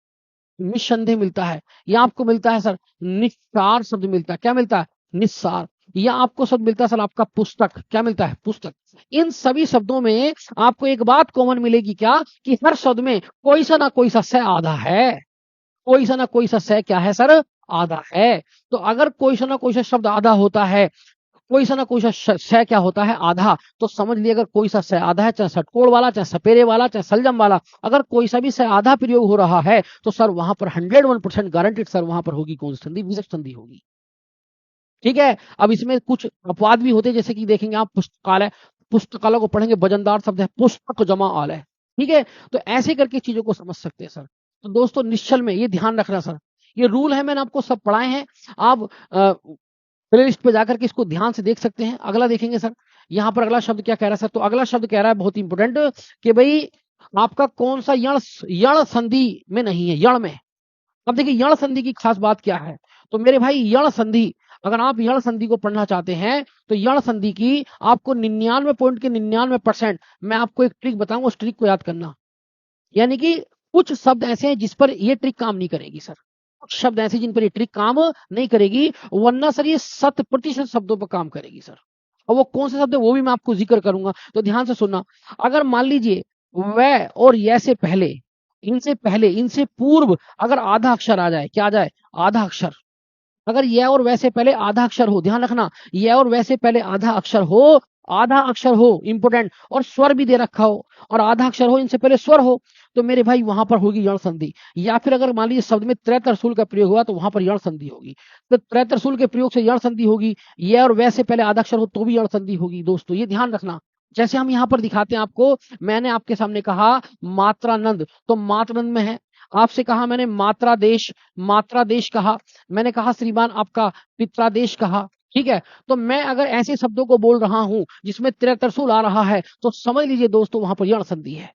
निस्संदेह मिलता है, या आपको मिलता है सर निस्सार शब्द मिलता है। क्या मिलता है? निस्सार। या आपको शब्द मिलता है सर आपका पुस्तक। क्या मिलता है? पुस्तक। इन सभी शब्दों में आपको एक बात कॉमन मिलेगी, क्या? कि हर शब्द में कोई सा ना कोई सा स आधा है। कोई सा ना कोई सा स क्या है सर? आधा है। तो अगर कोई सा ना कोई सा शब्द आधा होता है, कोई सा ना कोई सा स क्या होता है? आधा। तो समझ लिए अगर कोई सा स आधा है, चाहे षटकोण वाला, चाहे सपेरे वाला, चाहे सलजम वाला, अगर कोई सा भी स आधा प्रयोग हो रहा है तो सर वहां पर 101% गारंटेड सर वहां पर होगी कौन सी संधि? विशेष संधि होगी। ठीक है। अब इसमें कुछ अपवाद भी होते हैं, जैसे कि देखेंगे आप पुस्तकालय, पुस्तकालय को पढ़ेंगे वजनदार शब्द है पुस्तक जमा आलय। ठीक है। तो ऐसे करके चीजों को समझ सकते हैं सर। तो दोस्तों निश्चल में ये ध्यान रखना सर, ये रूल है, मैंने आपको सब पढ़ाए हैं। आप प्ले लिस्ट पे जाकर के इसको ध्यान से देख सकते हैं। अगला देखेंगे सर, यहाँ पर अगला शब्द क्या कह रहा है सर? तो अगला शब्द कह रहा है बहुत इंपोर्टेंट, कि भाई आपका कौन सा यण यण संधि में नहीं है, यण में। अब देखिए यण संधि की खास बात क्या है। तो मेरे भाई यण संधि, अगर आप यण संधि को पढ़ना चाहते हैं तो यण संधि की आपको 99.99% मैं आपको एक ट्रिक बताऊंगा, उस ट्रिक को याद करना। यानी कि कुछ शब्द ऐसे हैं जिस पर ये ट्रिक काम नहीं करेगी सर, कुछ शब्द ऐसे जिन पर ये ट्रिक काम नहीं करेगी, वरना सर ये 100% शब्दों पर काम करेगी सर। और वो कौन से शब्द है वो भी मैं आपको जिक्र करूंगा, तो ध्यान से सुनना। अगर मान लीजिए वह और यह से पहले, इनसे पूर्व अगर आधा अक्षर आ जाए, क्या आ जाए? आधा अक्षर। अगर यह और वैसे पहले आधा अक्षर हो, ध्यान रखना, यह और वैसे पहले आधा अक्षर हो, आधा अक्षर हो इंपोर्टेंट, और स्वर भी दे रखा हो, और आधा अक्षर हो, इनसे पहले स्वर हो, तो मेरे भाई वहां पर होगी यण संधि। या फिर अगर मान लीजिए शब्द में त्रय तरसूल का प्रयोग हुआ तो वहां पर यण संधि होगी। तो त्रय तरसूल के प्रयोग से यण संधि होगी, यह और वैसे पहले आधा अक्षर हो तो भी यण संधि होगी। दोस्तों ये ध्यान रखना। जैसे हम यहाँ पर दिखाते हैं आपको, मैंने आपके सामने कहा मात्रानंद, तो मात्रानंद में है। आपसे कहा मैंने मात्रादेश, मात्रादेश कहा। मैंने कहा श्रीमान आपका पित्रादेश कहा। ठीक है। तो मैं अगर ऐसे शब्दों को बोल रहा हूं जिसमें त्रितरसुल आ रहा है तो समझ लीजिए दोस्तों वहां पर यण संधि है।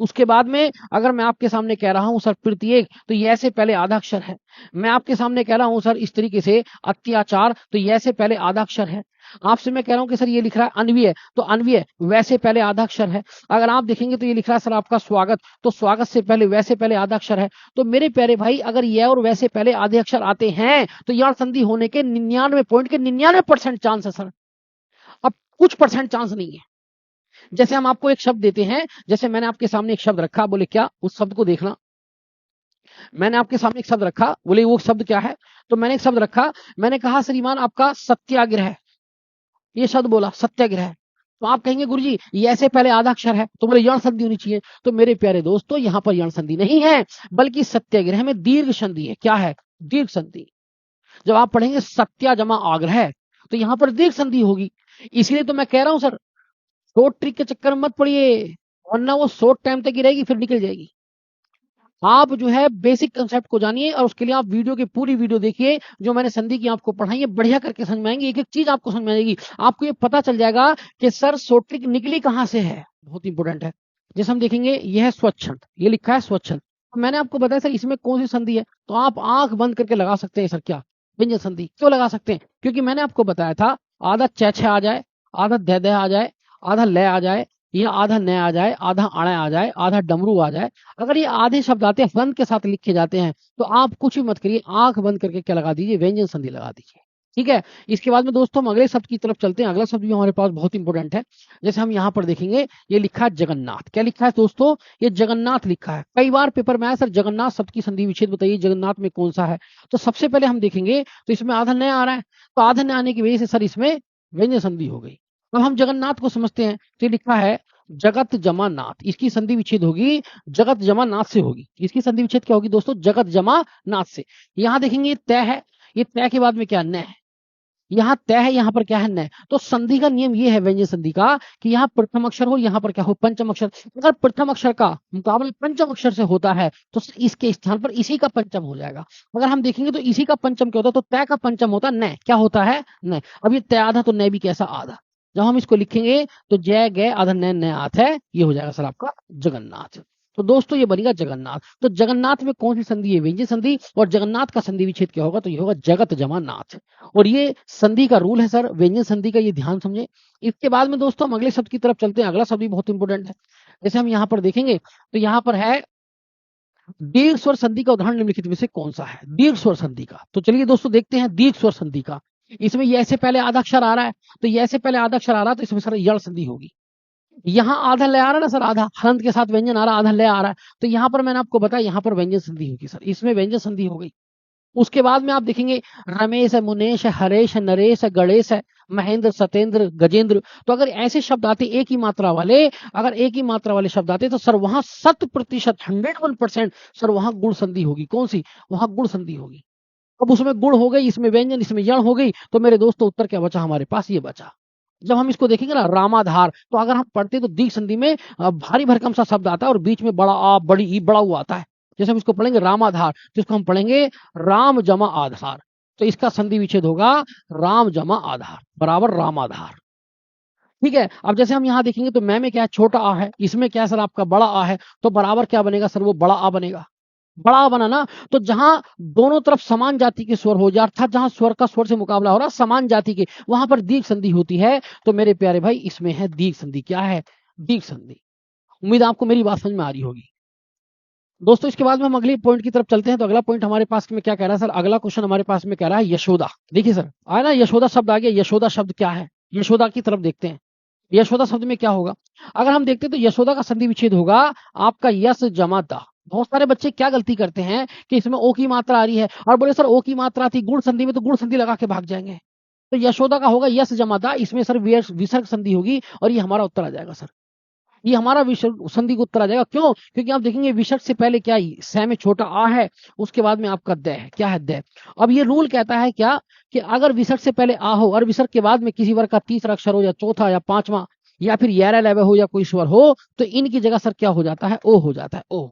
उसके बाद में अगर मैं आपके सामने कह रहा हूं सर प्रत्येक, तो ये से पहले आधा अक्षर है। मैं आपके सामने कह रहा हूं सर इस तरीके से अत्याचार, तो ये से पहले आधा अक्षर है। आपसे मैं कह रहा हूं कि सर ये लिख रहा है अन्वय, तो अन्वय वैसे पहले आधा अक्षर है। अगर आप देखेंगे तो ये लिख रहा है सर आपका स्वागत, तो स्वागत से पहले वैसे पहले आधा अक्षर है। तो मेरे प्यारे भाई अगर यह और वैसे पहले आधे अक्षर आते हैं तो यण संधि होने के 99.99% चांस है सर। अब कुछ परसेंट चांस नहीं है। जैसे हम आपको एक शब्द देते हैं, जैसे मैंने आपके सामने एक शब्द रखा, बोले क्या? उस शब्द को देखना। मैंने आपके सामने एक शब्द रखा, बोले वो शब्द क्या है? तो मैंने एक शब्द रखा, मैंने कहा श्रीमान आपका सत्याग्रह, ये शब्द बोला सत्याग्रह। तो आप कहेंगे गुरुजी ये ऐसे पहले आधा अक्षर है, तो बोले यण संधि होनी चाहिए। तो मेरे प्यारे दोस्तों यहाँ पर यण संधि नहीं है, बल्कि सत्याग्रह में दीर्घ संधि है। क्या है? दीर्घ संधि। जब आप पढ़ेंगे सत्या जमा आग्रह, तो यहाँ पर दीर्घ संधि होगी। इसीलिए तो मैं कह रहा हूं सर शॉर्ट ट्रिक के चक्कर में मत पड़िए, वरना वो शॉर्ट टाइम तक ही रहेगी फिर निकल जाएगी। आप जो है बेसिक कंसेप्ट को जानिए, और उसके लिए आप वीडियो की पूरी वीडियो देखिए, जो मैंने संधि की आपको पढ़ाई है बढ़िया करके समझ में आएंगे, एक एक चीज आपको समझ में आएगी। आपको ये पता चल जाएगा कि सर शॉर्ट ट्रिक निकली कहां से है, बहुत इंपॉर्टेंट है। जैसे हम देखेंगे यह है स्वच्छंद, ये लिखा है स्वच्छंद, तो मैंने आपको बताया सर इसमें कौन सी संधि है, तो आप आंख बंद करके लगा सकते हैं सर। क्या? व्यंजन संधि। क्यों लगा सकते हैं? क्योंकि मैंने आपको बताया था आधा छ आ जाए, आधा द आ जाए, आधा ल आ जाए, या आधा न आ जाए, आधा अण आ जाए, आधा डमरू आ जाए, अगर ये आधे शब्द आते हैं हंस के साथ लिखे जाते हैं तो आप कुछ भी मत करिए, आंख बंद करके क्या लगा दीजिए? व्यंजन संधि लगा दीजिए। ठीक है। इसके बाद में दोस्तों हम अगले शब्द की तरफ चलते हैं। अगला शब्द भी हमारे पास बहुत इंपॉर्टेंट है। जैसे हम यहाँ पर देखेंगे, ये लिखा है जगन्नाथ। क्या लिखा है दोस्तों? ये जगन्नाथ लिखा है। कई बार पेपर में आया सर जगन्नाथ शब्द की संधि विच्छेद बताइए, जगन्नाथ में कौन सा है? तो सबसे पहले हम देखेंगे तो इसमें आधा न आ रहा है, तो आधा न आने की वजह से सर इसमें व्यंजन संधि हो गई। अब हम जगन्नाथ को समझते हैं, तो ये लिखा है जगत जमा नाथ, इसकी संधि विच्छेद होगी जगत जमा नाथ से होगी। इसकी संधि विच्छेद क्या होगी दोस्तों? जगत जमा नाथ से। यहां देखेंगे ये तय है, ये तय के बाद में क्या? न है। यहाँ तय है, यहाँ पर क्या है? न। तो संधि का नियम ये है व्यंजन संधि का, कि यहाँ प्रथम अक्षर हो, यहाँ पर क्या हो? पंचम अक्षर। अगर प्रथम अक्षर का मुकाबला पंचम अक्षर से होता है तो इसके स्थान पर इसी का पंचम हो जाएगा। अगर हम देखेंगे तो इसी का पंचम क्या होता है? तो तय का पंचम होता है न। क्या होता है? न। अब ये तय आधा, तो न भी कैसा? आधा। जब हम इसको लिखेंगे तो जय गय आधा न आत है, ये हो जाएगा सर आपका जगन्नाथ। तो दोस्तों ये बनेगा जगन्नाथ। तो जगन्नाथ में कौन सी संधि है? व्यंजन संधि। और जगन्नाथ का संधि विच्छेद क्या होगा? तो ये होगा जगत जमा नाथ। और ये संधि का रूल है सर, व्यंजन संधि का, ये ध्यान समझे। इसके बाद में दोस्तों हम अगले शब्द की तरफ चलते हैं। अगला शब्द भी बहुत इंपॉर्टेंट है। जैसे हम यहाँ पर देखेंगे तो यहाँ पर है दीर्घ स्वर संधि का उदाहरण निम्नलिखित में से कौन सा है? दीर्घ स्वर संधि का, तो चलिए दोस्तों देखते हैं दीर्घ स्वर संधि का। इसमें ये से पहले आधा अक्षर आ रहा है, तो ये से पहले आधा अक्षर आ रहा है, तो इसमें सर यड़ संधि होगी। यहाँ आधा ले आ रहा है ना सर, आधा हलंत के साथ व्यंजन आ रहा है, आधा ले आ रहा है, तो यहाँ पर मैंने आपको बताया यहाँ पर व्यंजन संधि होगी सर, इसमें व्यंजन संधि हो गई। उसके बाद में आप देखेंगे रमेश है, मुनेश है, हरेश है, नरेश है, गणेश है, महेंद्र, सतेंद्र, गजेंद्र। तो अगर ऐसे शब्द आते एक ही मात्रा वाले, अगर एक ही मात्रा वाले शब्द आते तो सर वहां 100%, 101% सर वहां गुण संधि होगी। कौन सी? वहां गुण संधि होगी। अब उसमें गुण हो गई, इसमें व्यंजन, इसमें यण हो गई, तो मेरे दोस्तों उत्तर क्या बचा हमारे पास? ये बचा। जब हम इसको देखेंगे ना रामाधार, तो अगर हम पढ़ते तो दीर्घ संधि में भारी भरकम सा शब्द आता है और बीच में बड़ा आ, बड़ी ई, बड़ा हुआ आता है। जैसे हम इसको पढ़ेंगे रामाधार, तो इसको हम पढ़ेंगे राम जमा आधार, तो इसका संधि विच्छेद होगा राम जमा आधार बराबर रामाधार। ठीक है। अब जैसे हम यहाँ देखेंगे तो मैं में क्या है? छोटा आ है, इसमें क्या है सर? आपका बड़ा आ है, तो बराबर क्या बनेगा सर? वो बड़ा आ बनेगा। बड़ा बना ना, तो जहां दोनों तरफ समान जाति के स्वर हो जाए, अर्थात जहां स्वर का स्वर से मुकाबला हो रहा है समान जाति के, वहां पर दीर्घ संधि होती है। तो मेरे प्यारे भाई इसमें है दीर्घ संधि। क्या है? दीर्घ संधि। उम्मीद आपको मेरी बात समझ में आ रही होगी दोस्तों। इसके बाद में हम अगले पॉइंट की तरफ चलते हैं। तो अगला पॉइंट हमारे पास में क्या कह रहा है सर? अगला क्वेश्चन हमारे पास में कह रहा है यशोदा। देखिए सर, आया ना यशोदा शब्द आ गया। यशोदा शब्द क्या है? यशोदा की तरफ देखते हैं। यशोदा शब्द में क्या होगा? अगर हम देखते हैं तो यशोदा का संधि विच्छेद होगा आपका यस जमा दा। बहुत सारे बच्चे क्या गलती करते हैं कि इसमें ओ की मात्रा आ रही है और बोले सर ओ की मात्रा थी गुण संधि में, तो गुण संधि लगा के भाग जाएंगे। तो यशोदा का होगा यस जमा दा, इसमें सर विसर्ग संधि होगी और ये हमारा उत्तर आ जाएगा सर। ये हमारा विसर्ग संधि का उत्तर आ जाएगा। क्यों? क्योंकि आप देखेंगे विसर्ग से पहले क्या ही सै में छोटा आ है, उसके बाद में आपका द है। क्या है? द। अब ये रूल कहता है क्या कि अगर विसर्ग से पहले आ हो और विसर्ग के बाद में किसी वर्ग का तीसरा अक्षर हो या चौथा या पांचवा या फिर 11 लेवे हो या कोई स्वर हो, तो इनकी जगह सर क्या हो जाता है? ओ हो जाता है। ओ।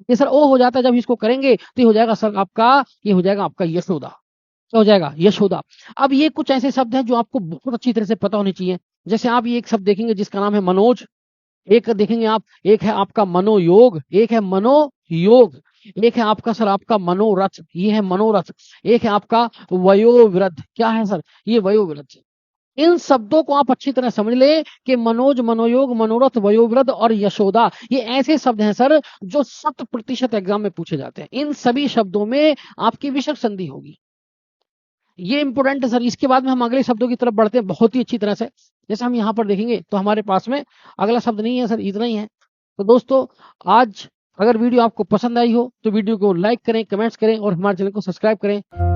ये सर ओ हो जाता है। जब इसको करेंगे तो ये हो जाएगा सर आपका, ये हो जाएगा आपका यशोदा। क्या हो जाएगा? यशोदा। अब ये कुछ ऐसे शब्द हैं जो आपको बहुत अच्छी तरह से पता होने चाहिए। जैसे आप ये एक शब्द देखेंगे जिसका नाम है मनोज, एक देखेंगे आप, एक है आपका मनोयोग, एक है मनोयोग, एक है आपका सर आपका मनोरथ, ये है मनोरथ, एक है आपका वयोवृद्ध। क्या है सर? ये वयोवृद्ध। इन शब्दों को आप अच्छी तरह समझ ले कि मनोज, मनोयोग, मनोरथ, वयोवृद्ध और यशोदा ये ऐसे शब्द हैं सर जो 100% एग्जाम में पूछे जाते हैं। इन सभी शब्दों में आपकी विसर्ग संधि होगी। ये इंपोर्टेंट है सर। इसके बाद में हम अगले शब्दों की तरफ बढ़ते हैं बहुत ही अच्छी तरह से। जैसे हम यहाँ पर देखेंगे तो हमारे पास में अगला शब्द नहीं है सर, इतना ही है। तो दोस्तों आज अगर वीडियो आपको पसंद आई हो तो वीडियो को लाइक करें, कमेंट्स करें और हमारे चैनल को सब्सक्राइब करें।